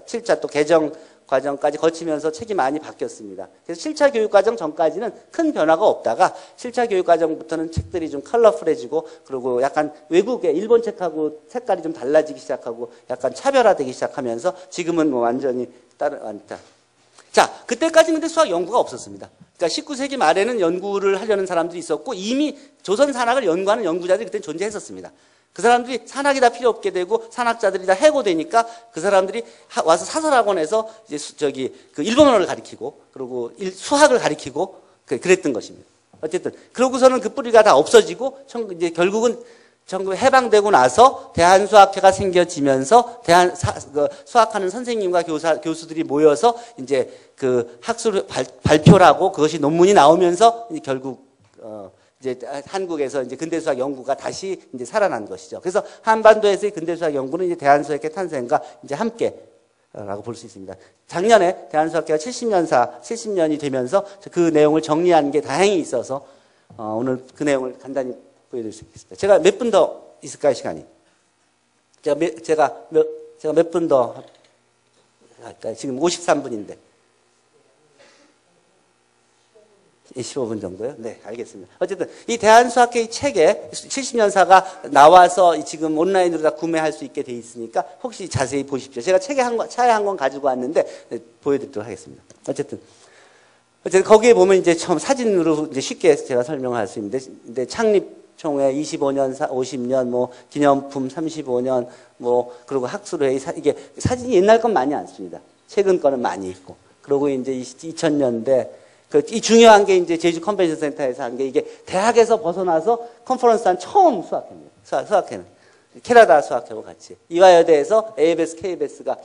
Speaker 3: 7차 또 개정 과정까지 거치면서 책이 많이 바뀌었습니다. 그래서 7차 교육과정 전까지는 큰 변화가 없다가 7차 교육과정부터는 책들이 좀 컬러풀해지고, 그리고 약간 외국의 일본 책하고 색깔이 좀 달라지기 시작하고 약간 차별화되기 시작하면서 지금은 뭐 완전히 왔다. 자, 그때까지는 근데 수학 연구가 없었습니다. 그러니까 19세기 말에는 연구를 하려는 사람들이 있었고, 이미 조선 산학을 연구하는 연구자들이 그때 존재했었습니다. 그 사람들이 산학이 다 필요 없게 되고 산학자들이 다 해고되니까 그 사람들이 와서 사설학원에서 이제 그 일본어를 가리키고, 그리고 수학을 가리키고 그랬던 것입니다. 어쨌든 그러고서는 그 뿌리가 다 없어지고, 이제 결국은 해방되고 나서 대한수학회가 생겨지면서 수학하는 선생님과 교수들이 모여서 이제 그 학술 발표를 하고 그것이 논문이 나오면서 이제 결국 이제 한국에서 이제 근대수학 연구가 다시 이제 살아난 것이죠. 그래서 한반도에서의 근대수학 연구는 이제 대한수학회 탄생과 이제 함께라고 볼 수 있습니다. 작년에 대한수학회가 70년이 되면서 그 내용을 정리한 게 다행히 있어서 오늘 그 내용을 간단히 보여드릴 수 있겠습니다. 제가 몇 분 더 있을까요, 시간이? 제가 몇 분 더 할까요? 지금 53분인데. 15분 정도요? 네, 알겠습니다. 어쨌든 이 대한수학회 책에 70년사가 나와서 지금 온라인으로 다 구매할 수 있게 돼 있으니까 혹시 자세히 보십시오. 제가 차에 한 권 가지고 왔는데 보여드리도록 하겠습니다. 어쨌든 거기에 보면 이제 처음 사진으로 이제 쉽게 제가 설명할 수 있는데 창립총회 25년, 50년, 뭐 기념품 35년, 뭐 그리고 학술회의 이게 사진이 옛날 건 많이 안 씁니다. 최근 거는 많이 있고, 그리고 이제 2000년대 이 중요한 게 이제 제주 컨벤션 센터에서 한 게 이게 대학에서 벗어나서 컨퍼런스 한 처음 수학회입니다. 수학회는. 캐나다 수학회와 같이. 이화여대에서 ABS, KBS가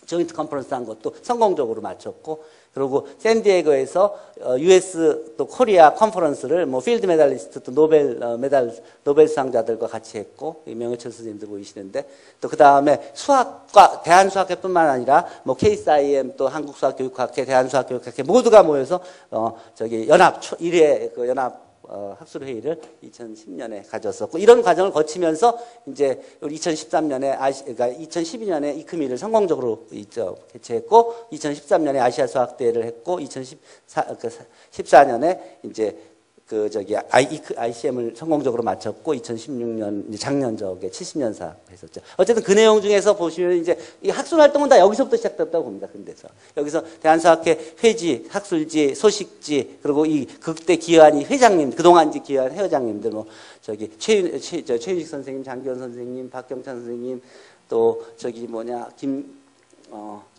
Speaker 3: 조인트 컨퍼런스 한 것도 성공적으로 마쳤고, 그리고 샌디에고에서 US 또 코리아 컨퍼런스를 뭐 필드 메달리스트 또 노벨상자들과 같이 했고, 명예철 선생님들 보이시는데, 또 그 다음에 수학과 대한수학회뿐만 아니라 뭐 KSIM 또 한국수학교육학회, 대한수학교육학회 모두가 모여서 연합 1회 그 연합 학술회의를 2010년에 가졌었고, 이런 과정을 거치면서 이제 우리 2013년에 그러니까 2012년에 이크미를 성공적으로 개최했고, 2013년에 아시아 수학대회를 했고, 2014년에 이제 ICM을 성공적으로 마쳤고, 2016년 작년 저게 70년사 했었죠. 어쨌든 그 내용 중에서 보시면 이제 이 학술 활동은 다 여기서부터 시작됐다고 봅니다. 근데서 여기서 대한수학회 회지, 학술지, 소식지, 그리고 이 그때 기여한 이 회장님, 그동안 이제 기여한 회장님들 뭐 최윤식 선생님, 장기원 선생님, 박경찬 선생님, 또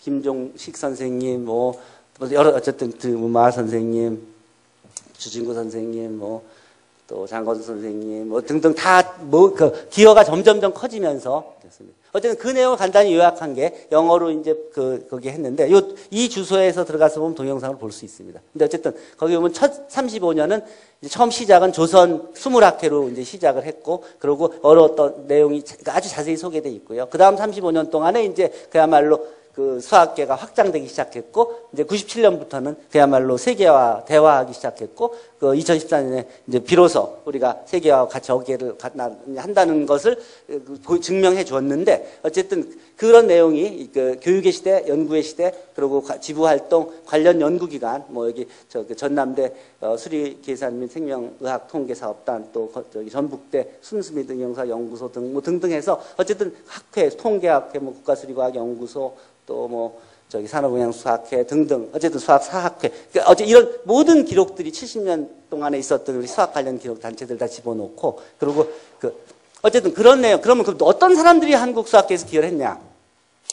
Speaker 3: 김종식 선생님, 뭐 여러 어쨌든 마 선생님, 주진구 선생님, 또 장건수 선생님 뭐 등등 다 뭐 그 기여가 점점점 커지면서 됐습니다. 어쨌든 그 내용을 간단히 요약한 게 영어로 이제 거기 했는데 이 주소에서 들어가서 보면 동영상을 볼 수 있습니다. 근데 어쨌든 거기 보면 첫 35년은 처음 시작은 조선 수물학회로 이제 시작을 했고, 그리고 어떤 내용이 아주 자세히 소개되어 있고요. 그 다음 35년 동안에 이제 그야말로 그 수학계가 확장되기 시작했고, 이제 97년부터는 그야말로 세계화, 대화하기 시작했고, 그 2014년에 이제 비로소 우리가 세계화와 같이 어깨를 한다는 것을 증명해 주었는데, 어쨌든 그런 내용이 그 교육의 시대, 연구의 시대, 그리고 지부활동 관련 연구기관, 뭐 여기 전남대 수리계산 및 생명의학 통계사업단, 또 저기 전북대 순수및 응용사 연구소 등 뭐 등등 해서 어쨌든 학회, 통계학회, 뭐 국가수리과학연구소, 또 뭐 저기 산업영양수학회 등등 어쨌든 수학사학회, 그러니까 어제 이런 모든 기록들이 70년 동안에 있었던 우리 수학 관련 기록 단체들 다 집어넣고, 그리고 어쨌든 그런 내용. 그러면 어떤 사람들이 한국 수학계에서 기여를 했냐?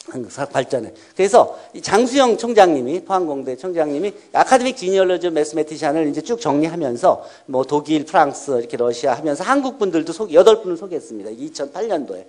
Speaker 3: 한국 수학 발전에. 그래서 이 장수영 총장님이, 포항공대 총장님이 아카데믹 지니얼로지 매스매티션을 이제 쭉 정리하면서 뭐 독일, 프랑스, 이렇게 러시아 하면서 한국 분들도 8분을 소개했습니다. 2008년도에.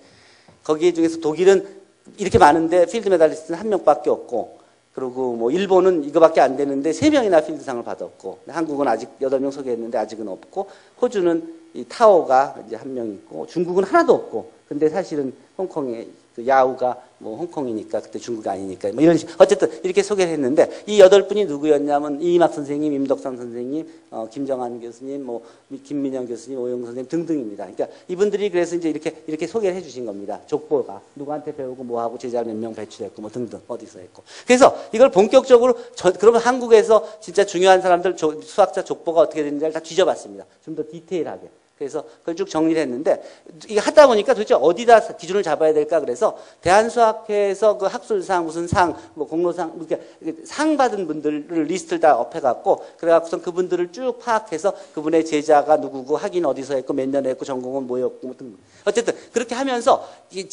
Speaker 3: 거기 중에서 독일은 이렇게 많은데 필드 메달리스트는 1명밖에 없고, 그리고 뭐 일본은 이거밖에 안 되는데 3명이나 필드상을 받았고, 한국은 아직 8명 소개했는데 아직은 없고, 호주는 이 타오가 이제 1명 있고, 중국은 하나도 없고, 근데 사실은 홍콩에 그 야우가 뭐 홍콩이니까 그때 중국이 아니니까 뭐 이런 어쨌든 이렇게 소개를 했는데, 이 8분이 누구였냐면 이희막 선생님, 임덕선 선생님, 김정한 교수님, 뭐 김민영 교수님, 오영 선생님 등등입니다. 그러니까 이분들이 그래서 이제 이렇게 소개를 해주신 겁니다. 족보가 누구한테 배우고 뭐 하고 제자 몇 명 배출했고 뭐 등등 어디서 했고. 그래서 이걸 본격적으로 그러면 한국에서 진짜 중요한 사람들 수학자 족보가 어떻게 되는지를 다 뒤져봤습니다. 좀 더 디테일하게. 그래서 그걸 쭉 정리를 했는데, 이게 하다 보니까 도대체 어디다 기준을 잡아야 될까 그래서 대한수학회에서 그 학술상 무슨 상, 뭐 공로상, 이렇게 상 받은 분들을 리스트를 다 업해갖고, 그래갖고선 그분들을 쭉 파악해서 그분의 제자가 누구고, 학위는 어디서 했고, 몇 년에 했고, 전공은 뭐였고, 뭐 등. 어쨌든 그렇게 하면서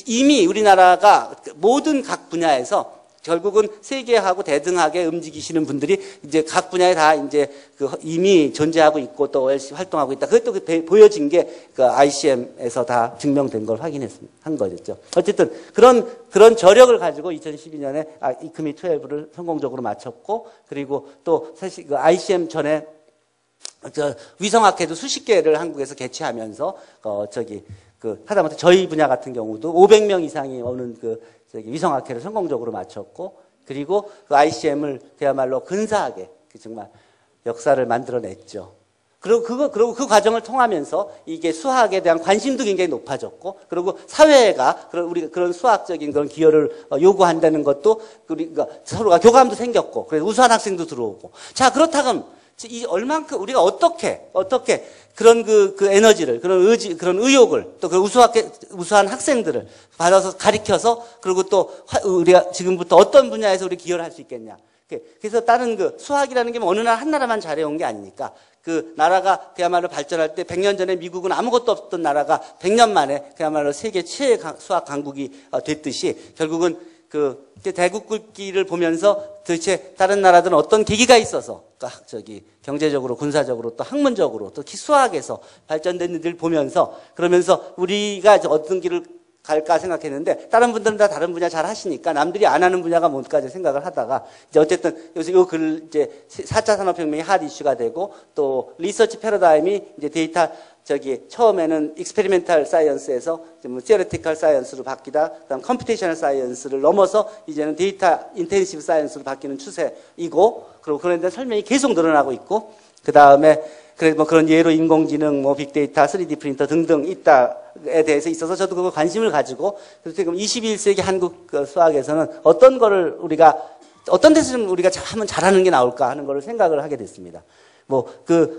Speaker 3: 이미 우리나라가 모든 각 분야에서 결국은 세계하고 대등하게 움직이시는 분들이 이제 각 분야에 다 이제 이미 존재하고 있고 또 열심히 활동하고 있다. 그것도 보여진 게 그 ICM에서 다 증명된 걸 한 거였죠. 어쨌든 그런 저력을 가지고 2012년에 이크미 12를 성공적으로 마쳤고, 그리고 또 사실 그 ICM 전에 위성학회도 수십 개를 한국에서 개최하면서 하다못해 저희 분야 같은 경우도 500명 이상이 오는 위성학회를 성공적으로 마쳤고, 그리고 그 ICM을 그야말로 근사하게 정말 역사를 만들어냈죠. 그리고 그 과정을 통하면서 이게 수학에 대한 관심도 굉장히 높아졌고, 그리고 사회가 우리가 그런 수학적인 그런 기여를 요구한다는 것도 우리가 서로가 교감도 생겼고, 그래서 우수한 학생도 들어오고. 자, 그렇다면 얼만큼 우리가 어떻게 그런 그 에너지를, 그런 의지, 그런 의욕을, 또 그 우수한 학생들을 받아서 가리켜서, 그리고 또 우리가 지금부터 어떤 분야에서 우리 기여를 할 수 있겠냐. 그래서 다른 수학이라는 게 어느 한 나라만 잘해온 게 아니니까, 그 나라가 그야말로 발전할 때 100년 전에 미국은 아무것도 없던 나라가 100년 만에 그야말로 세계 최애 수학 강국이 됐듯이, 결국은 대국굵기를 보면서 도대체 다른 나라들은 어떤 계기가 있어서 경제적으로, 군사적으로, 또 학문적으로, 또 수학에서 발전된 일을 보면서, 그러면서 우리가 어떤 길을 갈까 생각했는데, 다른 분들은 다 다른 분야 잘 하시니까 남들이 안 하는 분야가 뭘까 생각을 하다가, 이제 어쨌든 요새 요 글 이제 4차 산업혁명이 핫 이슈가 되고, 또 리서치 패러다임이 이제 데이터 처음에는 익스페리멘탈 사이언스에서 티어리티컬 사이언스로 바뀌다, 그다음 컴퓨테이셔널 사이언스를 넘어서 이제는 데이터 인텐시브 사이언스로 바뀌는 추세이고, 그리고 그런 데 설명이 계속 늘어나고 있고, 그다음에 그래서 뭐 그런 예로 인공지능, 뭐 빅데이터, 3D 프린터 등등 있다에 대해서 있어서 저도 그거 관심을 가지고, 그래서 지금 21세기 한국 수학에서는 어떤 거를 어떤 데서 좀 우리가 하면 잘하는 게 나올까 하는 거를 생각을 하게 됐습니다.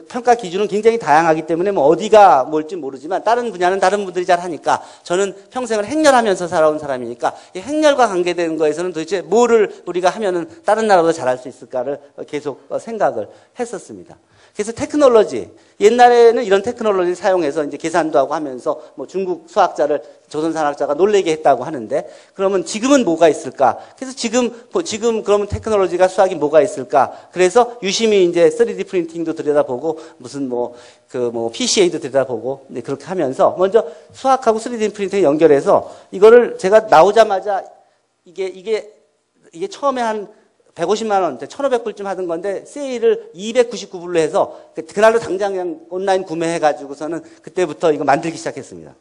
Speaker 3: 평가 기준은 굉장히 다양하기 때문에 어디가 뭘지 모르지만, 다른 분야는 다른 분들이 잘 하니까, 저는 평생을 행렬하면서 살아온 사람이니까, 이 행렬과 관계된 거에서는 도대체 뭐를 우리가 하면은 다른 나라보다 잘할 수 있을까를 계속 생각을 했었습니다. 그래서 테크놀로지, 옛날에는 이런 테크놀로지를 사용해서 이제 계산도 하고 하면서 뭐 중국 수학자를 조선산학자가 놀래게 했다고 하는데, 그러면 지금은 뭐가 있을까? 그래서 지금 그러면 테크놀로지가 수학이 뭐가 있을까? 그래서 유심히 이제 3D 프린팅도 들여다보고, 무슨 PCA도 들여다보고, 네, 그렇게 하면서 먼저 수학하고 3D 프린팅 연결해서 이거를 제가 나오자마자 이게 처음에 한 150만 원, 1,500불쯤 하던 건데 세일을 299불로 해서 그날로 당장 그냥 온라인 구매해가지고서는 그때부터 이거 만들기 시작했습니다.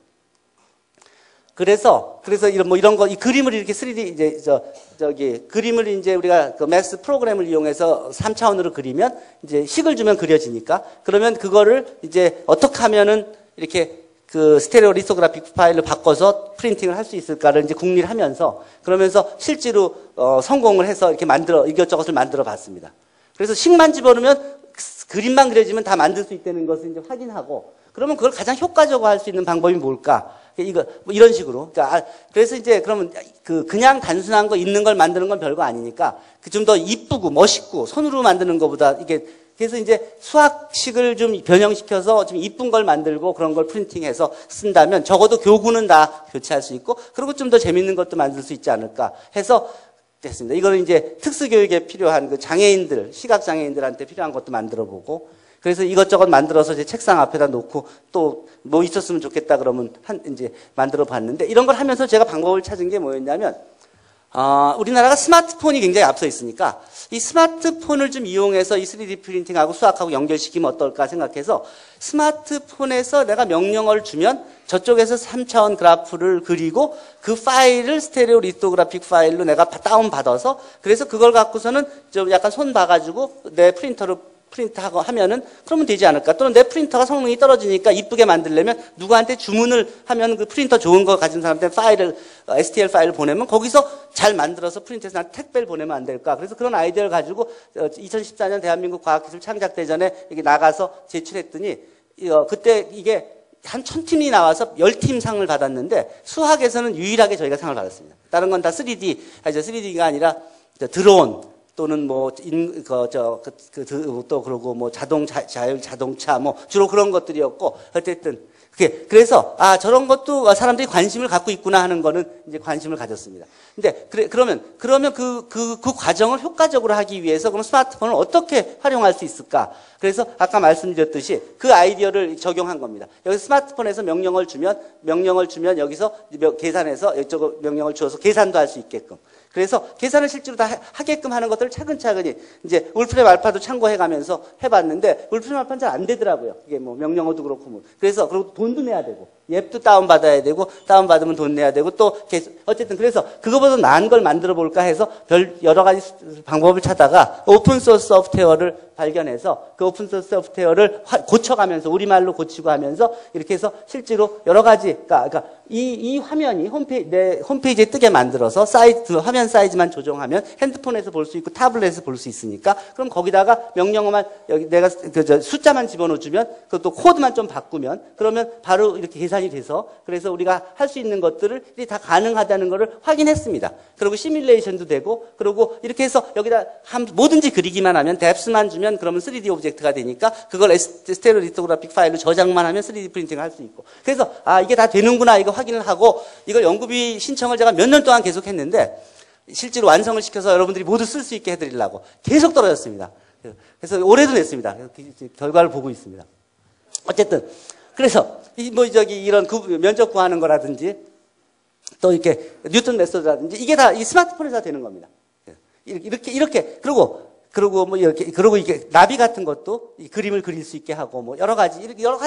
Speaker 3: 그래서 이런 거, 이 그림을 이렇게 3D 그림을 이제 우리가 그 맥스 프로그램을 이용해서 3차원으로 그리면 이제 식을 주면 그려지니까, 그러면 그거를 이제 어떻게 하면은 이렇게 그 스테레오 리소그래픽 파일로 바꿔서 프린팅을 할 수 있을까를 이제 궁리를 하면서, 그러면서 실제로 성공을 해서 이렇게 이것저것을 만들어 봤습니다. 그래서 식만 집어넣으면 그림만 그려지면 다 만들 수 있다는 것을 이제 확인하고, 그러면 그걸 가장 효과적으로 할 수 있는 방법이 뭘까? 이런 식으로. 그래서 이제 그러면 그냥 단순한 거 있는 걸 만드는 건 별거 아니니까 좀 더 이쁘고 멋있고 손으로 만드는 것보다 이게, 그래서 이제 수학식을 좀 변형시켜서 좀 이쁜 걸 만들고 그런 걸 프린팅해서 쓴다면 적어도 교구는 다 교체할 수 있고, 그리고 좀 더 재밌는 것도 만들 수 있지 않을까 해서 됐습니다. 이거는 이제 특수교육에 필요한 그 장애인들, 시각장애인들한테 필요한 것도 만들어 보고, 그래서 이것저것 만들어서 제 책상 앞에다 놓고 또 뭐 있었으면 좋겠다 그러면 이제 만들어 봤는데, 이런 걸 하면서 제가 방법을 찾은 게 뭐였냐면, 우리나라가 스마트폰이 굉장히 앞서 있으니까 이 스마트폰을 좀 이용해서 이 3D 프린팅하고 수학하고 연결시키면 어떨까 생각해서, 스마트폰에서 내가 명령어를 주면 저쪽에서 3차원 그래프를 그리고 그 파일을 스테레오 리토그래픽 파일로 내가 다운받아서, 그래서 그걸 갖고서는 좀 약간 손 봐가지고 내 프린터로 프린트하고 하면은 그러면 되지 않을까? 또는 내 프린터가 성능이 떨어지니까 이쁘게 만들려면 누구한테 주문을 하면 그 프린터 좋은 거 가진 사람한테 파일을, STL 파일을 보내면 거기서 잘 만들어서 프린트해서 택배를 보내면 안 될까? 그래서 그런 아이디어를 가지고 2014년 대한민국 과학기술 창작대전에 이게 나가서 제출했더니, 그때 이게 한 1000팀이 나와서 10팀 상을 받았는데 수학에서는 유일하게 저희가 상을 받았습니다. 다른 건 다 3D가 아니라 드론, 또는 또 그러고 뭐 자율 자동차 뭐 주로 그런 것들이었고, 어쨌든 그래서 저런 것도 사람들이 관심을 갖고 있구나 하는 거는 이제 관심을 가졌습니다. 근데 그러면 그 과정을 효과적으로 하기 위해서 그럼 스마트폰을 어떻게 활용할 수 있을까? 그래서 아까 말씀드렸듯이 그 아이디어를 적용한 겁니다. 여기 스마트폰에서 명령을 주면 여기서 계산해서 이쪽 명령을 주어서 계산도 할 수 있게끔. 그래서 계산을 실제로 다 하게끔 하는 것들을 차근차근히 이제 울프렘 알파도 참고해가면서 해봤는데, 울프렘 알파는 잘 안 되더라고요. 이게 뭐 명령어도 그렇고 뭐. 그래서 그리고 돈도 내야 되고 앱도 다운받아야 되고, 다운받으면 돈 내야 되고, 또 어쨌든 그래서 그거보다 나은 걸 만들어 볼까 해서 여러 가지 방법을 찾다가 오픈소스 소프트웨어를 발견해서 그 오픈소스 소프트웨어를 고쳐가면서 우리말로 고치고 하면서 이렇게 해서 실제로 여러 가지, 그러니까 이 화면이 내 홈페이지에 뜨게 만들어서 화면 사이즈만 조정하면 핸드폰에서 볼 수 있고 타블렛에서 볼 수 있으니까, 그럼 거기다가 명령어만 여기 내가 숫자만 집어넣어주면, 그것도 코드만 좀 바꾸면 그러면 바로 이렇게 계산이 돼서, 그래서 우리가 할 수 있는 것들이 다 가능하다는 것을 확인했습니다. 그리고 시뮬레이션도 되고, 그리고 이렇게 해서 여기다 뭐든지 그리기만 하면 뎁스만 주면 그러면 3D 오브젝트가 되니까 그걸 스테레오 리토그래픽 파일로 저장만 하면 3D 프린팅을 할 수 있고, 그래서 이게 다 되는구나 이거 확인을 하고, 이걸 연구비 신청을 제가 몇 년 동안 계속 했는데 실제로 완성을 시켜서 여러분들이 모두 쓸 수 있게 해드리려고 계속 떨어졌습니다. 그래서 올해도 냈습니다. 결과를 보고 있습니다. 어쨌든 그래서 이런 면적 구하는 거라든지 또 이렇게 뉴턴 메소드라든지 이게 다 이 스마트폰에서 다 되는 겁니다. 이렇게 그리고 이게 나비 같은 것도 이 그림을 그릴 수 있게 하고 뭐 여러 가지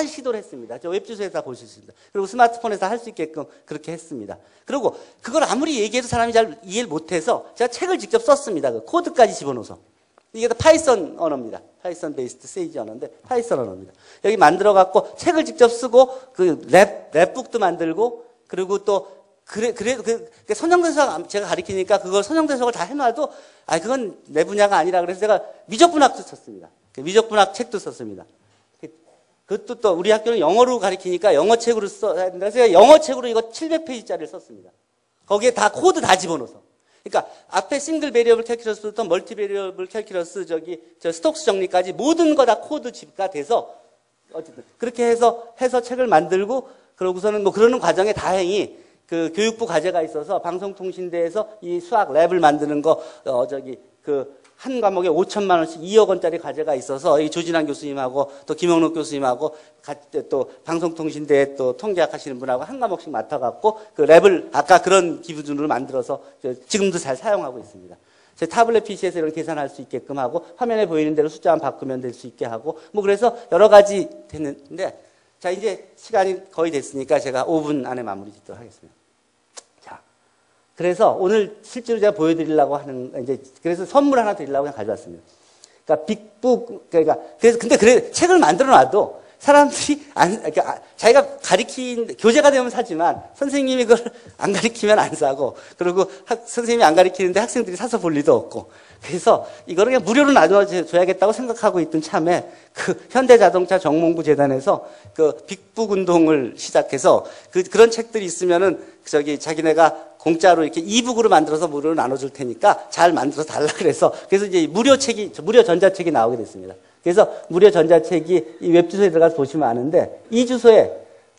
Speaker 3: 시도를 했습니다. 저 웹주소에서 다 볼 수 있습니다. 그리고 스마트폰에서 할 수 있게끔 그렇게 했습니다. 그리고 그걸 아무리 얘기해도 사람이 잘 이해를 못해서 제가 책을 직접 썼습니다. 그 코드까지 집어넣어서. 이게 다 파이썬 언어입니다. 파이썬 베이스드 세이지 언어인데 파이썬 언어입니다. 여기 만들어갖고 책을 직접 쓰고 그 랩북도 만들고, 그리고 또 선형대석 제가 가르치니까 그걸 선형대석을 다 해놔도 그건 내 분야가 아니라 그래서 제가 미적분학도 썼습니다. 미적분학 책도 썼습니다. 그것도 또 우리 학교는 영어로 가르치니까 영어책으로 써야 된다. 그래서 제가 영어책으로 이거 700페이지짜리를 썼습니다. 거기에 다 코드 다 집어넣어서. 그러니까 앞에 싱글 베리어블 캘큘러스부터 멀티 베리어블 캘큘러스 저 스톡스 정리까지 모든 거 다 코드 집가 돼서 어쨌든 그렇게 해서 책을 만들고 그러고서는 뭐 그러는 과정에 다행히 그 교육부 과제가 있어서 방송통신대에서 이 수학 랩을 만드는 거 한 과목에 5천만 원씩 2억 원짜리 과제가 있어서 이 조진환 교수님하고 또 김영록 교수님하고 또 방송통신대 또 통계학 하시는 분하고 한 과목씩 맡아갖고 그 랩을 아까 그런 기준으로 만들어서 지금도 잘 사용하고 있습니다. 제 타블렛 PC에서 이런 계산할 수 있게끔 하고 화면에 보이는 대로 숫자만 바꾸면 될 수 있게 하고 뭐 그래서 여러 가지 됐는데 자 이제 시간이 거의 됐으니까 제가 5분 안에 마무리 짓도록 하겠습니다. 그래서 오늘 실제로 제가 보여드리려고 하는, 그래서 선물 하나 드리려고 그냥 가져왔습니다. 그러니까 빅북, 근데 책을 만들어 놔도 사람들이 자기가 교재가 되면 사지만 선생님이 그걸 안 가리키면 안 사고, 그리고 선생님이 안 가리키는데 학생들이 사서 볼 리도 없고, 그래서 이거를 그냥 무료로 놔줘야겠다고 생각하고 있던 참에 그 현대자동차 정몽구 재단에서 그 빅북 운동을 시작해서 그런 책들이 있으면은 자기네가 공짜로 이렇게 이북으로 만들어서 무료로 나눠줄 테니까 잘 만들어서 달라 그래서 이제 무료 전자책이 나오게 됐습니다. 그래서 무료 전자책이 이 웹주소에 들어가서 보시면 아는데 이 주소에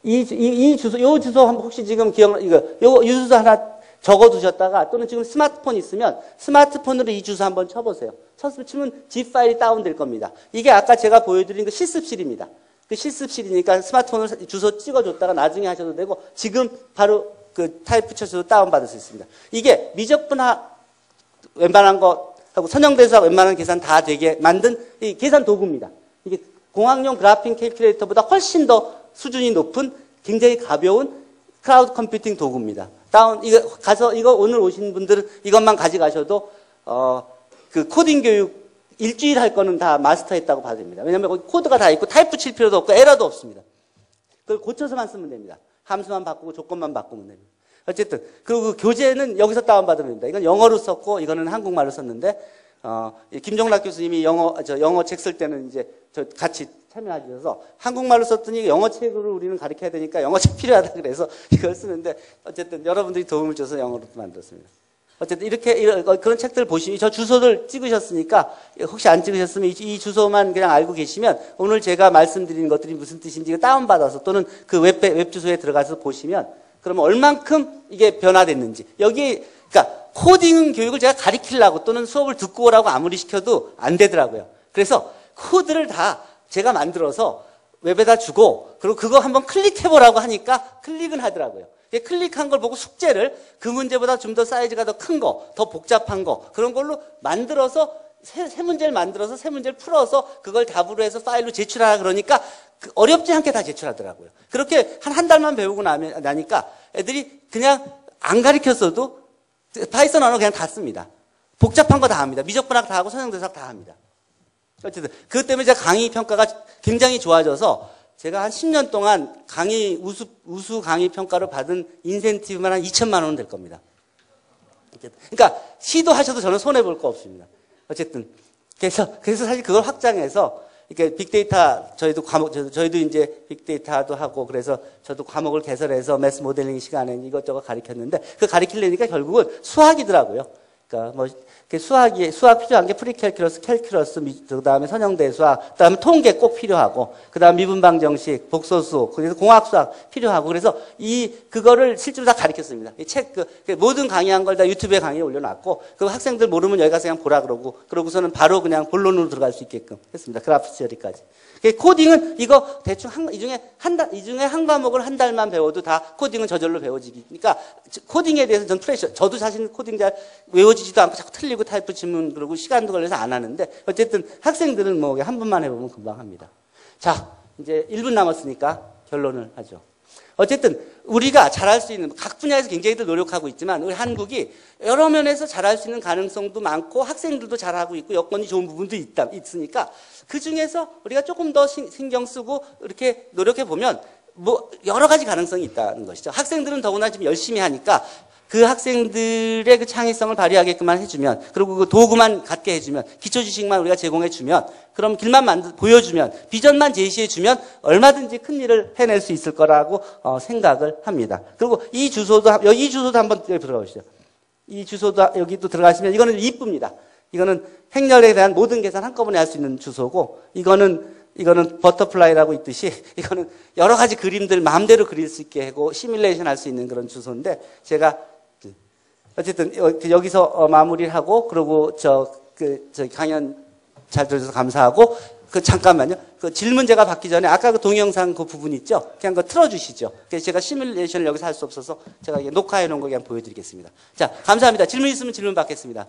Speaker 3: 요 주소 혹시 지금 요 주소 하나 적어 두셨다가 또는 지금 스마트폰 있으면 스마트폰으로 이 주소 한번 쳐보세요. 치면 zip 파일이 다운될 겁니다. 이게 아까 제가 보여드린 그 실습실입니다. 그 실습실이니까 스마트폰으로 주소 찍어줬다가 나중에 하셔도 되고 지금 바로 그 타입 붙여서 다운받을 수 있습니다. 이게 미적분화 웬만한 거 하고 선형대수학 웬만한 계산 다 되게 만든 이 계산 도구입니다. 이게 공학용 그래핑 캘큘레이터보다 훨씬 더 수준이 높은 굉장히 가벼운 클라우드 컴퓨팅 도구입니다. 이거 오늘 오신 분들은 이것만 가져가셔도 그 코딩 교육 일주일 할 거는 다 마스터했다고 봐도 됩니다. 왜냐하면 거기 코드가 다 있고 타입 붙일 필요도 없고 에러도 없습니다. 그걸 고쳐서만 쓰면 됩니다. 함수만 바꾸고 조건만 바꾸면 됩니다. 어쨌든 그리고 그 교재는 여기서 다운받으면 됩니다. 이건 영어로 썼고 이거는 한국말로 썼는데 김종락 교수님이 영어 책 쓸 때는 이제 같이 참여하셔서 한국말로 썼더니 영어 책으로 우리는 가르쳐야 되니까 영어 책 필요하다 그래서 이걸 쓰는데 어쨌든 여러분들이 도움을 줘서 영어로 만들었습니다. 어쨌든 그런 책들 보시면 저 주소를 찍으셨으니까 혹시 안 찍으셨으면 이 주소만 그냥 알고 계시면 오늘 제가 말씀드리는 것들이 무슨 뜻인지 다운받아서 또는 그 웹 주소에 들어가서 보시면 그러면 얼만큼 이게 변화됐는지 그러니까 코딩 교육을 제가 가르치려고 또는 수업을 듣고 오라고 아무리 시켜도 안 되더라고요. 그래서 코드를 다 제가 만들어서 웹에다 주고 그리고 그거 한번 클릭해보라고 하니까 클릭은 하더라고요. 클릭한 걸 보고 숙제를 그 문제보다 좀 더 사이즈가 더 큰 거, 더 복잡한 거 그런 걸로 만들어서 세 문제를 만들어서 세 문제를 풀어서 그걸 답으로 해서 파일로 제출하라 그러니까 어렵지 않게 다 제출하더라고요. 그렇게 한 달만 배우고 나니까 애들이 그냥 안 가르쳤어도 파이썬 언어 그냥 다 씁니다. 복잡한 거 다 합니다. 미적분학 다 하고 선형대수학 다 합니다. 어쨌든 그것 때문에 제가 강의 평가가 굉장히 좋아져서 제가 한 10년 동안 우수 강의 평가를 받은 인센티브만 한 2천만 원은 될 겁니다. 그러니까 시도하셔도 저는 손해볼 거 없습니다. 어쨌든 그래서 사실 그걸 확장해서 이렇게 빅데이터 저희도 이제 빅데이터도 하고 그래서 저도 과목을 개설해서 매스 모델링 시간에 이것저것 가르쳤는데 그 가르치려니까 결국은 수학이더라고요. 그러니까 뭐 수학 필요한 게 프리캘큘러스, 캘큘러스, 그다음에 선형대 수학, 그다음에 통계 꼭 필요하고, 그다음 미분방 정식, 복소수, 그래서 공학 수학 필요하고, 그래서 그거를 실제로 다 가르쳤습니다. 이 책 모든 강의한 걸 다 유튜브에 강의에 올려놨고, 그 학생들 모르면 여기 가서 그냥 보라 그러고서는 바로 그냥 본론으로 들어갈 수 있게끔 했습니다. 그래프 시어리까지. 코딩은 이거 대충 이 중에 한 과목을 한 달만 배워도 다 코딩은 저절로 배워지기. 그러니까 코딩에 대해서 전 프레셔. 저도 사실 코딩 잘 외워지지도 않고 자꾸 틀리고 타입 붙이면 그러고 시간도 걸려서 안 하는데 어쨌든 학생들은 뭐 한 번만 해보면 금방 합니다. 자, 이제 1분 남았으니까 결론을 하죠. 어쨌든 우리가 잘할 수 있는 각 분야에서 굉장히들 노력하고 있지만 우리 한국이 여러 면에서 잘할 수 있는 가능성도 많고 학생들도 잘하고 있고 여건이 좋은 부분도 있으니까 그 중에서 우리가 조금 더 신경 쓰고 이렇게 노력해 보면 뭐 여러 가지 가능성이 있다는 것이죠. 학생들은 더구나 지금 열심히 하니까 그 학생들의 그 창의성을 발휘하게끔만 해주면, 그리고 그 도구만 갖게 해주면, 기초 지식만 우리가 제공해주면, 그럼 길만 보여주면, 비전만 제시해주면 얼마든지 큰 일을 해낼 수 있을 거라고 생각을 합니다. 그리고 이 주소도 한번 들어가 보시죠. 이 주소도 여기도 들어가시면 이거는 이쁩니다. 이거는 행렬에 대한 모든 계산 한꺼번에 할 수 있는 주소고 이거는 버터플라이라고 있듯이 이거는 여러 가지 그림들 마음대로 그릴 수 있게 하고 시뮬레이션 할 수 있는 그런 주소인데 제가 어쨌든 여기서 마무리를 하고 그리고 저 강연 잘 들어줘서 감사하고 잠깐만요. 그 질문 제가 받기 전에 아까 그 동영상 그 부분 있죠? 그냥 그거 틀어주시죠. 그래서 제가 시뮬레이션을 여기서 할 수 없어서 제가 녹화해 놓은 거 그냥 보여드리겠습니다. 자, 감사합니다. 질문 있으면 질문 받겠습니다.